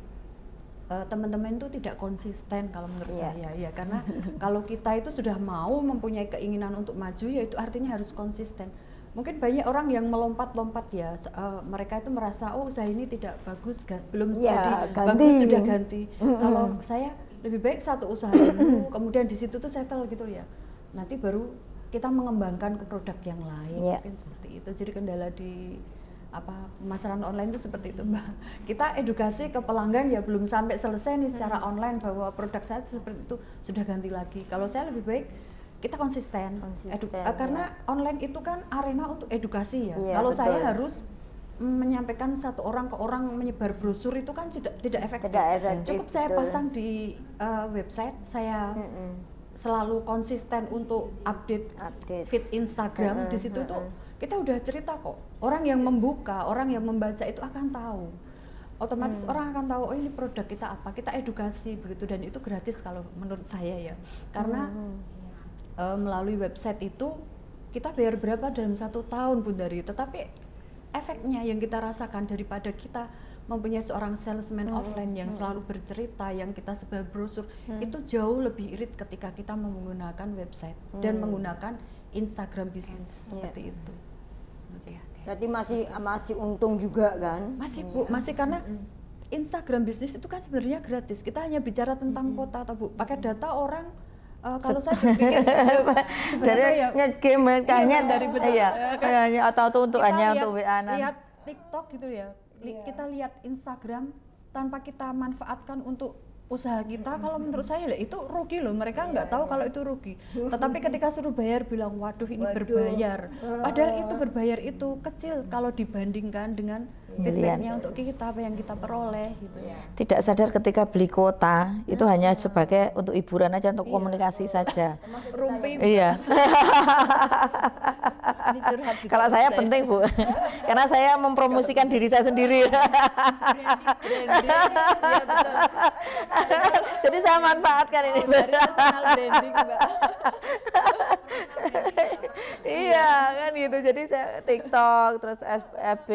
teman-teman itu tidak konsisten kalau menurut saya ya, karena kalau kita itu sudah mau mempunyai keinginan untuk maju ya itu artinya harus konsisten. Mungkin banyak orang yang melompat-lompat ya, mereka itu merasa oh usaha ini tidak bagus, belum jadi bagus sudah ganti. Kalau saya lebih baik satu usaha dulu, kemudian di situ tuh settle gitu ya. Nanti baru kita mengembangkan ke produk yang lain, mungkin seperti itu. Jadi kendala di pemasaran online itu seperti itu, Mbak. Kita edukasi ke pelanggan ya belum sampai selesai nih secara online bahwa produk saya seperti itu sudah ganti lagi. Kalau saya lebih baik kita konsisten karena online itu kan arena untuk edukasi ya. Kalau saya harus menyampaikan satu orang ke orang menyebar brosur itu kan tidak efektif. Cukup saya pasang di website saya. Selalu konsisten untuk update feed Instagram. Di situ tuh kita udah cerita kok. Orang yang membuka, orang yang membaca itu akan tahu. Otomatis orang akan tahu oh ini produk kita apa. Kita edukasi begitu, dan itu gratis kalau menurut saya ya. Karena melalui website itu kita bayar berapa dalam 1 tahun Bunda Dari, tetapi efeknya yang kita rasakan daripada kita mempunyai seorang salesman offline yang selalu bercerita, yang kita sebar brosur, itu jauh lebih irit ketika kita menggunakan website dan menggunakan Instagram bisnis seperti itu. Berarti masih untung juga kan? Masih Bu, masih karena Instagram bisnis itu kan sebenarnya gratis. Kita hanya bicara tentang kota atau Bu, pakai data orang. Kalau saya bikin sebenarnya nge-game hanya dari betul hanya atau untuk hanya untuk WA. Lihat TikTok gitu ya. Kita lihat Instagram tanpa kita manfaatkan untuk usaha kita, kalau menurut saya itu rugi loh. Mereka nggak tahu kalau itu rugi. Tetapi ketika suruh bayar bilang waduh ini berbayar. Padahal itu berbayar itu kecil kalau dibandingkan dengan feedbacknya untuk kita, apa yang kita peroleh gitu ya. Tidak sadar ketika beli kuota itu hanya sebagai untuk hiburan aja, untuk komunikasi saja. Rumpi. Iya. Ini curhat juga. Kalau saya penting Bu, karena saya mempromosikan diri saya sendiri. Jadi saya manfaatkan ini. Dari personal branding, Mbak. Iya kan gitu. Jadi saya TikTok, terus FB,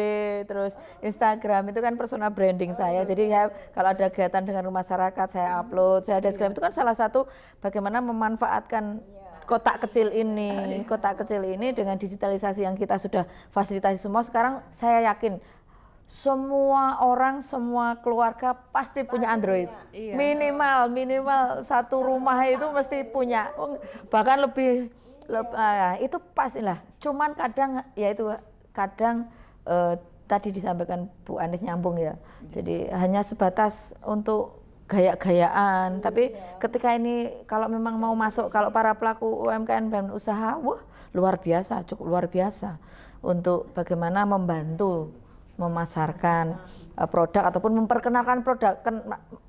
terus Instagram itu kan personal branding saya. Jadi ya kalau ada kegiatan dengan masyarakat saya upload, saya deskripsi. Itu kan salah satu bagaimana memanfaatkan kotak kecil ini dengan digitalisasi yang kita sudah fasilitasi semua. Sekarang saya yakin semua orang, semua keluarga pasti punya Android. Iya. Minimal satu rumah itu mesti punya, bahkan lebih itu pastilah. Cuman kadang tadi disampaikan Bu Anies nyambung ya. Jadi hanya sebatas untuk gaya-gayaan, tapi ketika ini kalau memang mau masuk, kalau para pelaku UMKM dan usaha, wah luar biasa, cukup luar biasa untuk bagaimana membantu memasarkan produk ataupun memperkenalkan produk.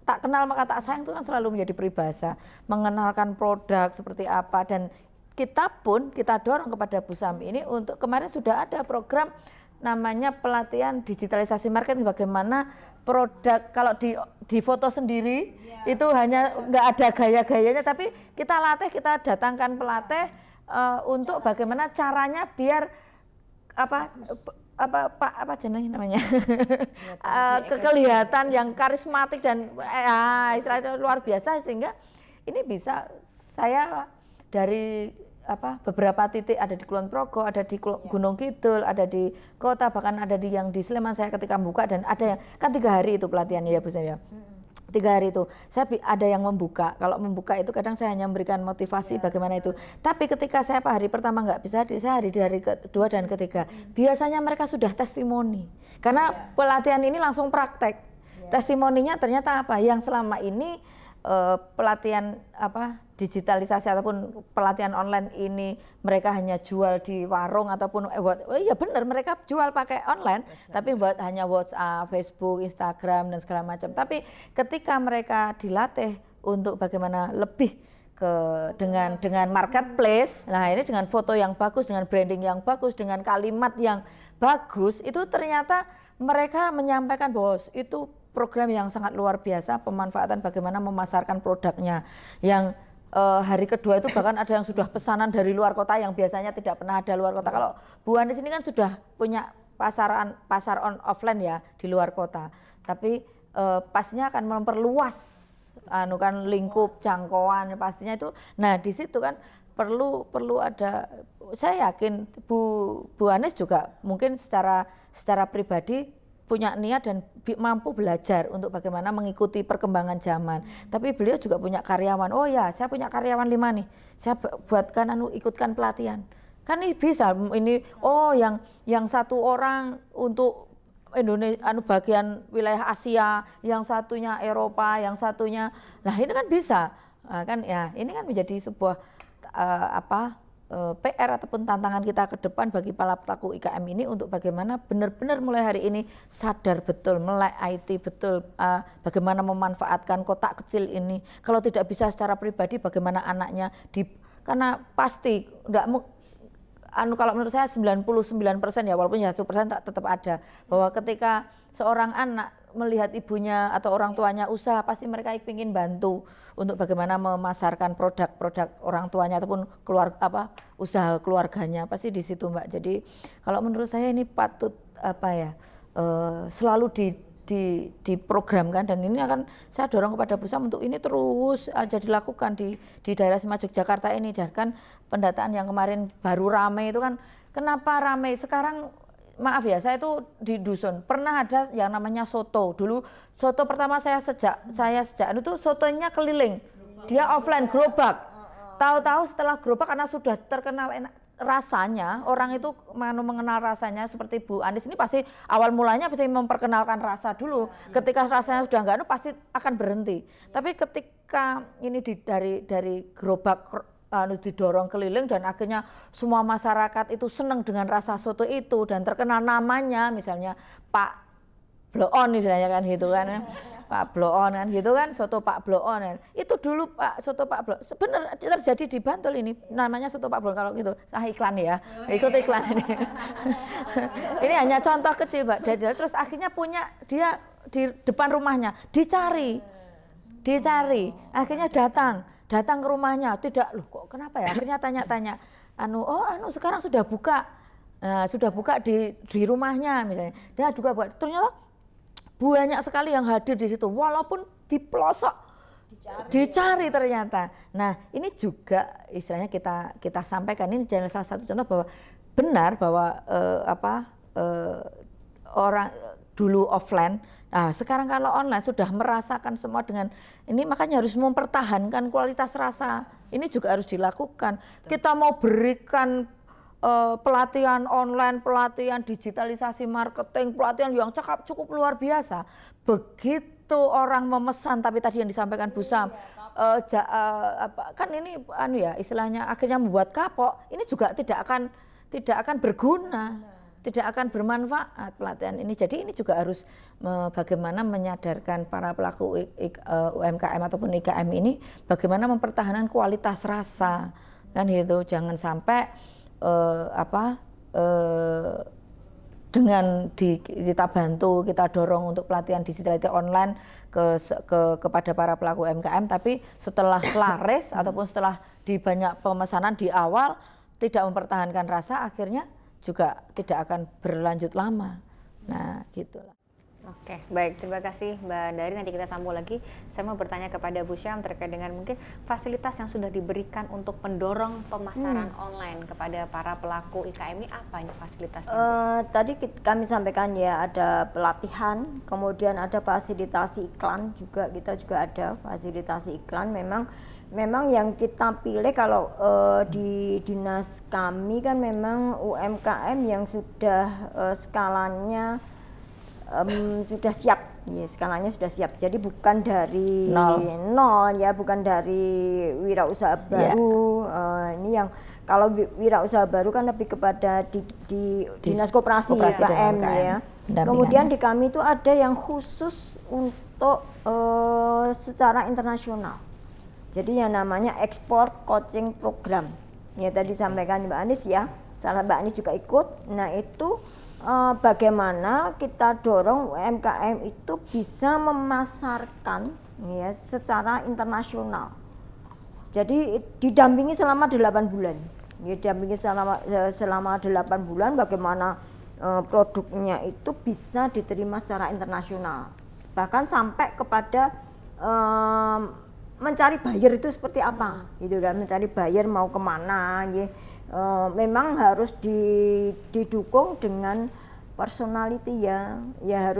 Tak kenal maka tak sayang itu kan selalu menjadi peribahasa, mengenalkan produk seperti apa. Dan kita dorong kepada Bu Sami ini untuk, kemarin sudah ada program namanya pelatihan digitalisasi marketing, bagaimana produk kalau di foto sendiri itu hanya nggak ada gaya-gayanya, tapi kita datangkan pelatih untuk bagaimana caranya biar apa jenenge namanya kelihatan yang karismatik dan istilahnya luar biasa, sehingga ini bisa saya dari beberapa titik, ada di Kulon Progo, ada di Gunung Kidul, ada di kota, bahkan ada yang di Sleman saya ketika membuka, dan ada yang kan 3 hari itu pelatihannya ya Bu Sam ya. 3 hari itu saya ada yang membuka. Kalau membuka itu kadang saya hanya memberikan motivasi bagaimana itu. Tapi ketika saya hari pertama nggak bisa, saya hari kedua dan ketiga biasanya mereka sudah testimoni, karena pelatihan ini langsung praktek. Testimoninya ternyata apa yang selama ini pelatihan digitalisasi ataupun pelatihan online ini mereka hanya jual di warung ataupun iya benar mereka jual pakai online, tapi buat hanya WhatsApp, Facebook, Instagram dan segala macam. Tapi ketika mereka dilatih untuk bagaimana lebih dengan marketplace, nah ini dengan foto yang bagus, dengan branding yang bagus, dengan kalimat yang bagus, itu ternyata mereka menyampaikan bahwa itu program yang sangat luar biasa, pemanfaatan bagaimana memasarkan produknya. Yang hari kedua itu bahkan ada yang sudah pesanan dari luar kota yang biasanya tidak pernah ada luar kota. Kalau Bu Anies ini kan sudah punya pasar offline ya di luar kota, tapi pastinya akan memperluas kan lingkup jangkauan pastinya itu. Nah di situ kan perlu ada, saya yakin Bu Anies juga mungkin secara pribadi punya niat dan mampu belajar untuk bagaimana mengikuti perkembangan zaman. Tapi beliau juga punya karyawan. Oh ya, saya punya karyawan 5 nih. Saya buatkan ikutkan pelatihan. Kan ini bisa ini yang satu orang untuk Indonesia bagian wilayah Asia, yang satunya Eropa, yang satunya. Nah, ini kan bisa. Nah, kan ya, ini kan menjadi sebuah PR ataupun tantangan kita ke depan bagi para pelaku IKM ini untuk bagaimana benar-benar mulai hari ini sadar betul, melek IT betul, bagaimana memanfaatkan kotak kecil ini. Kalau tidak bisa secara pribadi, bagaimana anaknya karena pasti kalau menurut saya 99% ya, walaupun ya 1% tetap ada, bahwa ketika seorang anak melihat ibunya atau orang tuanya usaha, pasti mereka ingin bantu untuk bagaimana memasarkan produk-produk orang tuanya ataupun usaha keluarganya, pasti di situ Mbak. Jadi kalau menurut saya ini patut selalu diprogramkan, dan ini akan saya dorong kepada Pusam untuk ini terus aja dilakukan di daerah Sema Yogyakarta ini. Dan kan pendataan yang kemarin baru ramai itu kan, kenapa ramai sekarang? Maaf ya, saya itu di dusun pernah ada yang namanya soto. Dulu soto pertama saya sejak itu sotonya keliling, dia offline gerobak. Tahu-tahu setelah gerobak karena sudah terkenal enak rasanya, orang itu mengenal rasanya. Seperti Bu Anies ini pasti awal mulanya pasti memperkenalkan rasa dulu. Ketika rasanya sudah enggak pasti akan berhenti. Tapi ketika ini dari gerobak didorong keliling dan akhirnya semua masyarakat itu senang dengan rasa soto itu dan terkenal namanya, misalnya Pak Bloon misalnya kan gitu kan, Pak Bloon kan gitu kan, soto Pak Bloon kan. Itu dulu soto Pak Bloon sebenarnya terjadi di Bantul, ini namanya soto Pak Bloon. Kalau gitu iklan ya, ikut iklan ini. Ini hanya contoh kecil Mbak. Terus akhirnya punya dia di depan rumahnya, dicari akhirnya datang ke rumahnya, tidak loh kok kenapa ya, akhirnya tanya-tanya, sekarang sudah buka, di rumahnya misalnya, dia juga buat, ternyata banyak sekali yang hadir di situ, walaupun di pelosok dicari ternyata. Nah ini juga istilahnya kita sampaikan, ini jadi salah satu contoh bahwa benar bahwa orang dulu offline. Nah, sekarang kalau online sudah merasakan semua dengan ini, makanya harus mempertahankan kualitas rasa. Ini juga harus dilakukan. Kita mau berikan pelatihan online, pelatihan digitalisasi marketing, pelatihan yang cukup luar biasa. Begitu orang memesan, tapi tadi yang disampaikan Bu Sam, kan ini istilahnya akhirnya membuat kapok, ini juga tidak akan berguna. Tidak akan bermanfaat pelatihan ini. Jadi ini juga harus bagaimana menyadarkan para pelaku UMKM ataupun IKM ini bagaimana mempertahankan kualitas rasa, kan gitu. Jangan sampai dengan kita bantu, kita dorong untuk pelatihan digitalisasi online kepada para pelaku UMKM, tapi setelah laris ataupun setelah di banyak pemesanan di awal tidak mempertahankan rasa, akhirnya juga tidak akan berlanjut lama. Nah, gitulah. Oke, baik, terima kasih Mbak Dari. Nanti kita sambung lagi. Saya mau bertanya kepada Bu Syam terkait dengan mungkin fasilitas yang sudah diberikan untuk mendorong pemasaran online kepada para pelaku IKM ini, apa ini fasilitasnya? Tadi kami sampaikan ya, ada pelatihan, kemudian ada fasilitasi iklan juga, kita juga ada fasilitasi iklan. Memang yang kita pilih kalau di dinas kami kan memang UMKM yang sudah skalanya sudah siap, ya, skalanya sudah siap. Jadi bukan dari nol ya, bukan dari wirausaha baru. Ini yang kalau wirausaha baru kan lebih kepada di dinas koperasi UMKM ya. Kemudian di kami itu ada yang khusus untuk secara internasional. Jadi yang namanya ekspor coaching program, ya tadi disampaikan Mbak Anies ya, salah Mbak Anies juga ikut. Nah itu bagaimana kita dorong UMKM itu bisa memasarkan ya secara internasional. Jadi didampingi selama 8 bulan. Ya, didampingi selama 8 bulan bagaimana produknya itu bisa diterima secara internasional, bahkan sampai kepada mencari buyer itu seperti apa, gitu kan, mencari buyer mau kemana, ya. Memang harus didukung dengan personality ya, dia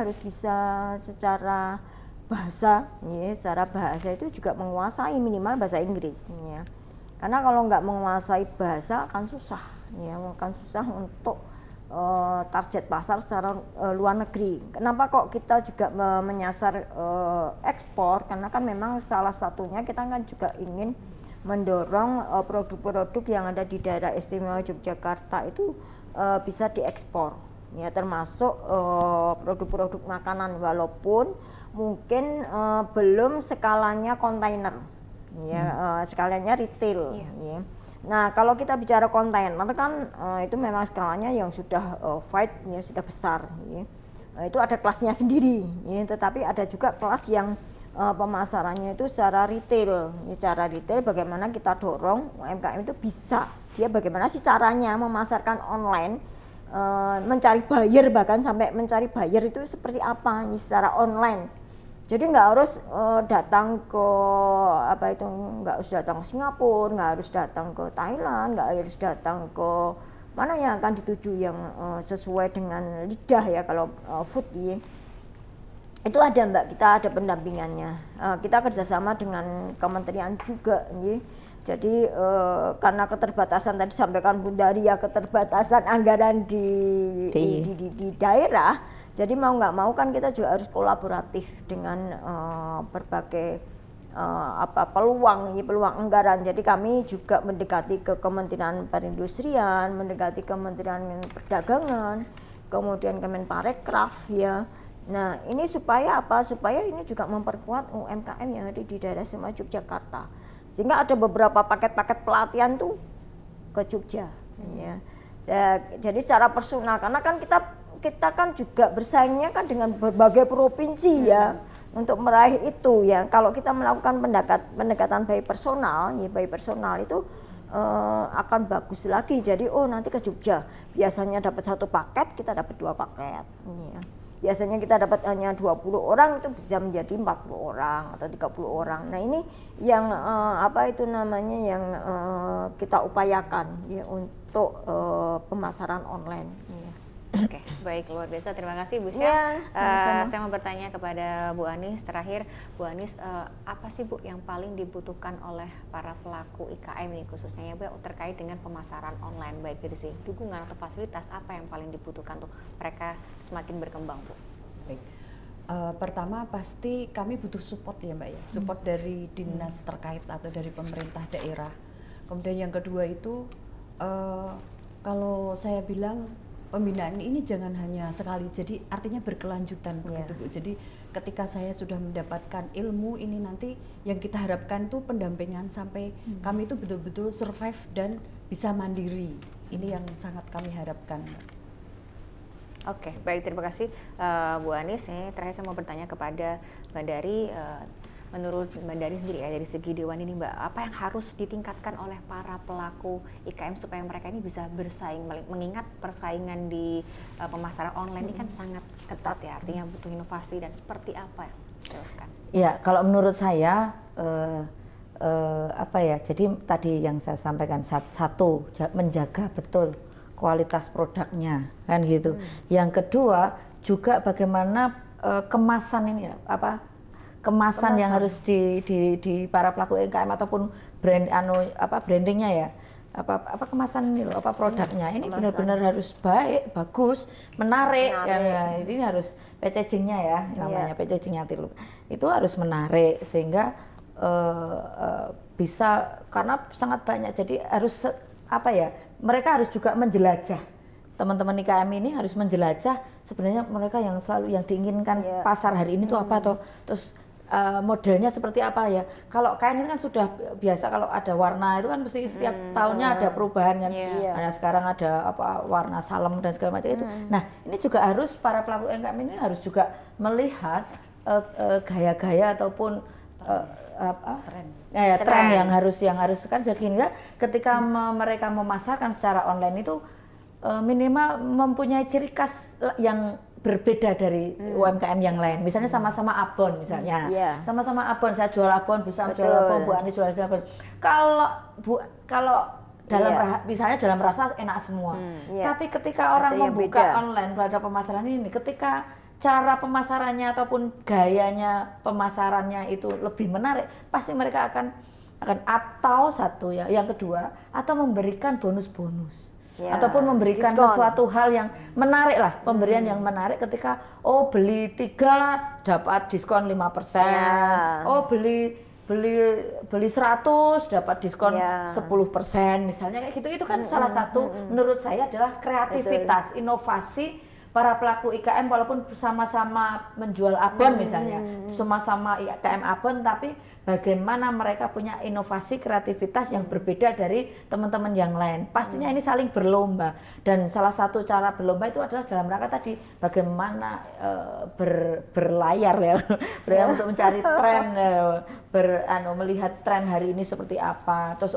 harus bisa secara bahasa, ya, secara bahasa itu juga menguasai minimal bahasa Inggris, ya. Karena kalau nggak menguasai bahasa akan susah, ya, akan susah untuk target pasar secara luar negeri. Kenapa kok kita juga menyasar ekspor? Karena kan memang salah satunya kita kan juga ingin mendorong produk-produk yang ada di daerah istimewa Yogyakarta itu bisa diekspor, ya, termasuk produk-produk makanan, walaupun mungkin belum skalanya kontainer, ya, skalanya retail, ya. Nah, kalau kita bicara kontainer kan itu memang skalanya yang sudah wide, ya, sudah besar, ya. Itu ada kelasnya sendiri, ya, tetapi ada juga kelas yang pemasarannya itu secara retail, ya, secara retail bagaimana kita dorong UMKM itu bisa, dia bagaimana sih caranya memasarkan online, mencari buyer, bahkan sampai mencari buyer itu seperti apa, ya, secara online. Jadi nggak harus datang ke nggak harus datang ke Singapura, nggak harus datang ke Thailand, nggak harus datang ke mana yang akan dituju yang sesuai dengan lidah, ya, kalau food, ya. Itu ada, Mbak, kita ada pendampingannya. Kita kerjasama dengan kementerian juga, ya. Jadi karena keterbatasan tadi sampaikan Bunda Ria, keterbatasan anggaran di daerah. Jadi mau nggak mau kan kita juga harus kolaboratif dengan berbagai peluang anggaran. Jadi kami juga mendekati ke Kementerian Perindustrian, mendekati Kementerian Perdagangan, kemudian Kemenparekraf, ya. Nah, ini supaya apa? Supaya ini juga memperkuat UMKM yang ada di daerah istimewa Yogyakarta. Sehingga ada beberapa paket-paket pelatihan tuh ke Jogja, ya. Jadi secara personal, karena kan kita kan juga bersaingnya kan dengan berbagai provinsi, ya, untuk meraih itu, ya. Kalau kita melakukan pendekatan by personal, ya, by personal itu akan bagus lagi. Jadi nanti ke Jogja biasanya dapat 1 paket, kita dapat 2 paket, ya. Biasanya kita dapat hanya 20 orang, itu bisa menjadi 40 orang atau 30 orang. Nah, ini yang yang kita upayakan, ya, untuk pemasaran online, ya. Oke, baik, luar biasa. Terima kasih, Bu Syah. Ya, sama-sama. Saya mau bertanya kepada Bu Anis terakhir. Bu Anis, apa sih, Bu, yang paling dibutuhkan oleh para pelaku IKM ini khususnya, ya, Bu, terkait dengan pemasaran online, baik dari segi dukungan atau fasilitas, apa yang paling dibutuhkan untuk mereka semakin berkembang, Bu? Baik. Pertama pasti kami butuh support, ya, Mbak, ya. Support dari dinas terkait atau dari pemerintah daerah. Kemudian yang kedua itu kalau saya bilang pembinaan ini jangan hanya sekali, jadi artinya berkelanjutan, begitu, Bu. Jadi ketika saya sudah mendapatkan ilmu ini, nanti yang kita harapkan tuh pendampingan sampai kami itu betul-betul survive dan bisa mandiri. Ini yang sangat kami harapkan. Oke, baik, terima kasih Bu Anis. Ini terakhir saya mau bertanya kepada Mbak Dari. Menurut Mbak Dari sendiri, ya, dari segi Dewan ini, Mbak, apa yang harus ditingkatkan oleh para pelaku IKM supaya mereka ini bisa bersaing, mengingat persaingan di pemasaran online ini kan sangat ketat, ya, artinya butuh inovasi, dan seperti apa? Silahkan. Ya, kalau menurut saya jadi tadi yang saya sampaikan, satu, menjaga betul kualitas produknya, kan gitu. Yang kedua juga bagaimana kemasan ini, kemasan yang harus di para pelaku UMKM ataupun brandingnya, ya, kemasan ini loh, produknya ini benar-benar harus baik, bagus, menarik. Ya, ini harus packagingnya, ya, namanya packagingnya itu harus menarik sehingga bisa, karena sangat banyak, jadi harus mereka harus juga menjelajah. Teman-teman IKM ini harus menjelajah sebenarnya mereka yang selalu yang diinginkan pasar hari ini tuh apa, terus modelnya seperti apa, ya. Kalau kain ini kan sudah biasa, kalau ada warna itu kan mesti setiap tahunnya ada perubahan, kan. Nah, sekarang ada warna salem dan segala macam itu. Nah, ini juga harus para pelaku UMKM ini harus juga melihat gaya-gaya ataupun tren yang harus sekarang, sehingga ketika mereka memasarkan secara online itu minimal mempunyai ciri khas yang berbeda dari UMKM yang lain. Misalnya sama-sama abon misalnya. Sama-sama abon, saya jual abon, Bu Sam jual abon, Bu Ani jual abon. Kalau misalnya dalam rasa enak semua. Tapi ketika orang membuka online pada pemasaran ini, ketika cara pemasarannya ataupun gayanya pemasarannya itu lebih menarik, pasti mereka akan atau satu ya, yang kedua, atau memberikan bonus-bonus. Ataupun memberikan diskon. Sesuatu hal yang menarik lah, pemberian yang menarik ketika beli 3 dapat diskon 5%, beli 100 dapat diskon 10% misalnya kayak gitu. Itu kan salah satu menurut saya adalah kreativitas, inovasi para pelaku IKM walaupun sama-sama menjual abon misalnya, sama-sama IKM abon, tapi bagaimana mereka punya inovasi kreativitas yang berbeda dari teman-teman yang lain. Pastinya ini saling berlomba, dan salah satu cara berlomba itu adalah dalam rangka tadi bagaimana berlayar ya, untuk mencari tren, melihat tren hari ini seperti apa. Terus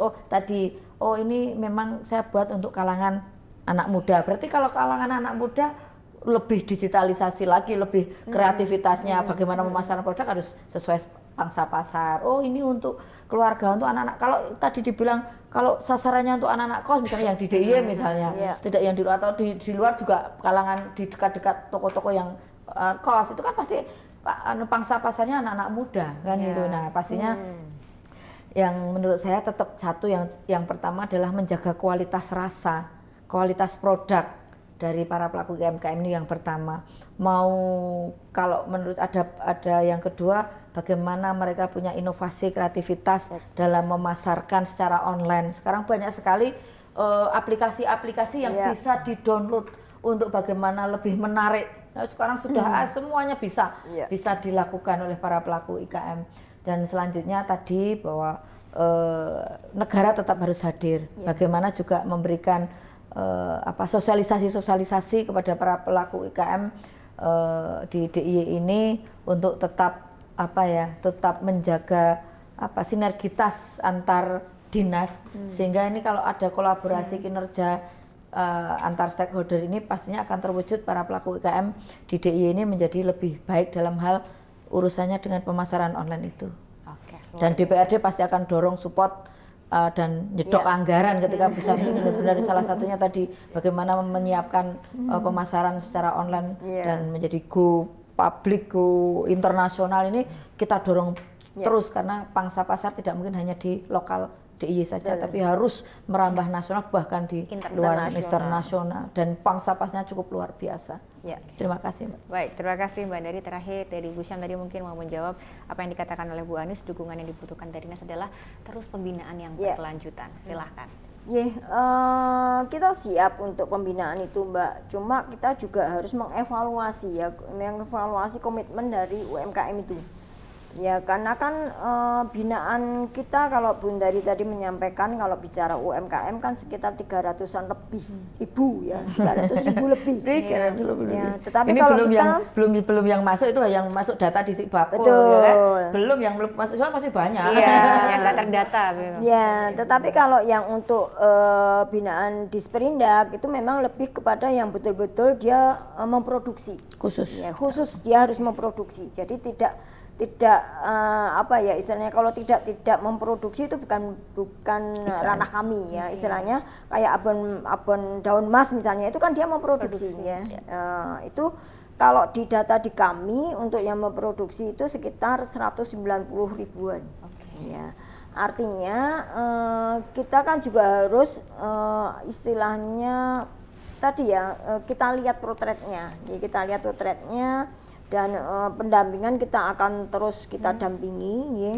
ini memang saya buat untuk kalangan anak muda. Berarti kalau kalangan anak muda lebih digitalisasi lagi, lebih kreativitasnya, bagaimana memasarkan produk harus sesuai pangsa pasar. Ini untuk keluarga, untuk anak-anak. Kalau tadi dibilang kalau sasarannya untuk anak-anak kos misalnya yang di DIY misalnya, tidak yang di luar, atau di luar juga kalangan di dekat-dekat toko-toko yang kos, itu kan pasti pangsa pasarnya anak-anak muda kan gitu. Nah, pastinya yang menurut saya tetap satu yang pertama adalah menjaga kualitas rasa, kualitas produk dari para pelaku UMKM ini yang pertama. Kalau menurut ada yang kedua, bagaimana mereka punya inovasi kreativitas dalam memasarkan secara online. Sekarang banyak sekali aplikasi-aplikasi yang bisa di-download untuk bagaimana lebih menarik. Nah, sekarang sudah semuanya bisa dilakukan oleh para pelaku IKM. Dan selanjutnya tadi bahwa negara tetap harus hadir. Bagaimana juga memberikan sosialisasi kepada para pelaku IKM di DIY ini untuk tetap menjaga sinergitas antar dinas, sehingga ini kalau ada kolaborasi kinerja antar stakeholder ini pastinya akan terwujud para pelaku IKM di DIY ini menjadi lebih baik dalam hal urusannya dengan pemasaran online itu. Dan DPRD pasti akan dorong support dan nyedok anggaran ketika bisa benar-benar salah satunya tadi bagaimana menyiapkan pemasaran secara online dan menjadi go public, go internasional. Ini kita dorong terus karena pangsa pasar tidak mungkin hanya di lokal DIY saja, tapi harus merambah nasional, bahkan di luar internasional, dan pangsa pasarnya cukup luar biasa. Terima kasih, Mbak. Baik, terima kasih Mbak Dari. Terakhir dari Bu Syam tadi mungkin mau menjawab apa yang dikatakan oleh Bu Anis, dukungan yang dibutuhkan dari Dinas adalah terus pembinaan yang berkelanjutan. Silahkan. Kita siap untuk pembinaan itu, Mbak. Cuma kita juga harus mengevaluasi komitmen dari UMKM itu. Ya, karena kan binaan kita, kalau Bun Dari tadi menyampaikan kalau bicara UMKM kan sekitar 300-an lebih ribu ya, 300 ribu lebih. 300 lebih. Ya, tetapi ini kalau belum yang masuk itu yang masuk data di Sibako, ya kan? Belum yang masuk masih banyak. Iya, yang nggak terdata. Ya, tetapi kalau yang untuk binaan Disperindak itu memang lebih kepada yang betul-betul dia memproduksi. Khusus dia harus memproduksi. Jadi tidak istilahnya kalau tidak memproduksi itu bukan ranah kami ya, istilahnya kayak abon daun mas misalnya, itu kan dia memproduksi ya. Itu kalau di data di kami untuk yang memproduksi itu sekitar 190 ribuan. Ya. Artinya kita kan juga harus istilahnya tadi ya, kita lihat potretnya. Dan pendampingan kita akan terus kita dampingi.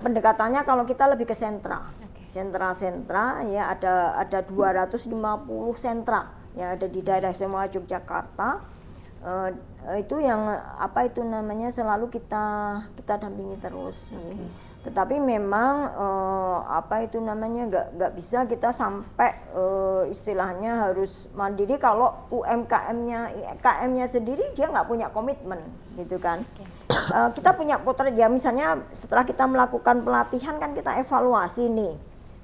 Pendekatannya kalau kita lebih ke sentra ya, ada 250 sentra ya, ada di daerah semua Yogyakarta. Itu yang selalu kita dampingi terus. Tetapi memang nggak bisa kita sampai istilahnya harus mandiri kalau UMKM-nya sendiri dia nggak punya komitmen gitu kan. Kita punya potret ya, misalnya setelah kita melakukan pelatihan kan kita evaluasi nih,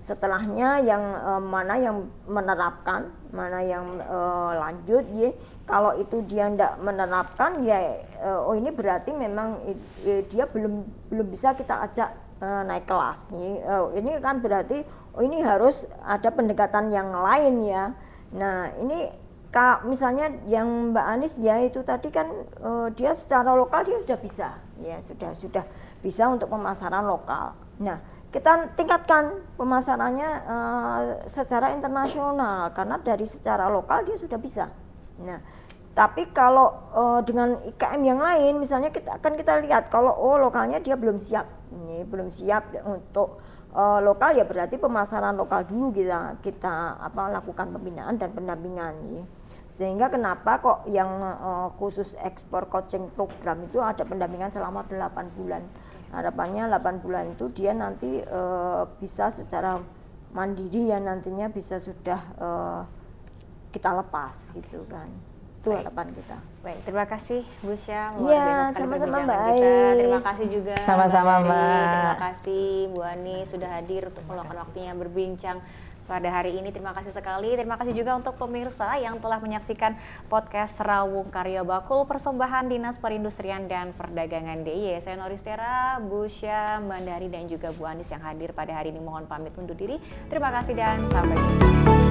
Setelahnya yang mana yang menerapkan, mana yang lanjut ya. Kalau itu dia tidak menerapkan ya, oh ini berarti memang dia belum bisa kita ajak naik kelas. Ini kan berarti oh ini harus ada pendekatan yang lain ya. Nah ini misalnya yang Mbak Anis ya itu tadi kan dia secara lokal dia sudah bisa ya, sudah bisa untuk pemasaran lokal. Nah kita tingkatkan pemasarannya secara internasional karena dari secara lokal dia sudah bisa. Nah, tapi kalau dengan IKM yang lain, misalnya kita lihat kalau lokalnya dia belum siap, ini belum siap untuk lokal ya berarti pemasaran lokal dulu kita lakukan pembinaan dan pendampingan. Ya. Sehingga kenapa kok yang khusus ekspor coaching program itu ada pendampingan selama 8 bulan. Harapannya 8 bulan itu dia nanti bisa secara mandiri ya nantinya bisa sudah kita lepas gitu kan. Itu harapan kita. Baik, terima kasih Bu Syah. Iya, sama-sama Mbak kita. Ais. Terima kasih juga Sama-sama, Mbak Dari. Mbak. Terima kasih Bu Ani sudah hadir untuk meluangkan waktunya berbincang pada hari ini. Terima kasih sekali. Terima kasih juga untuk pemirsa yang telah menyaksikan podcast Rawung Karya Bakul persembahan Dinas Perindustrian dan Perdagangan DIY. Saya Noristera, Bu Syah, Mbak Dari dan juga Bu Anis yang hadir pada hari ini mohon pamit undur diri. Terima kasih dan sampai jumpa.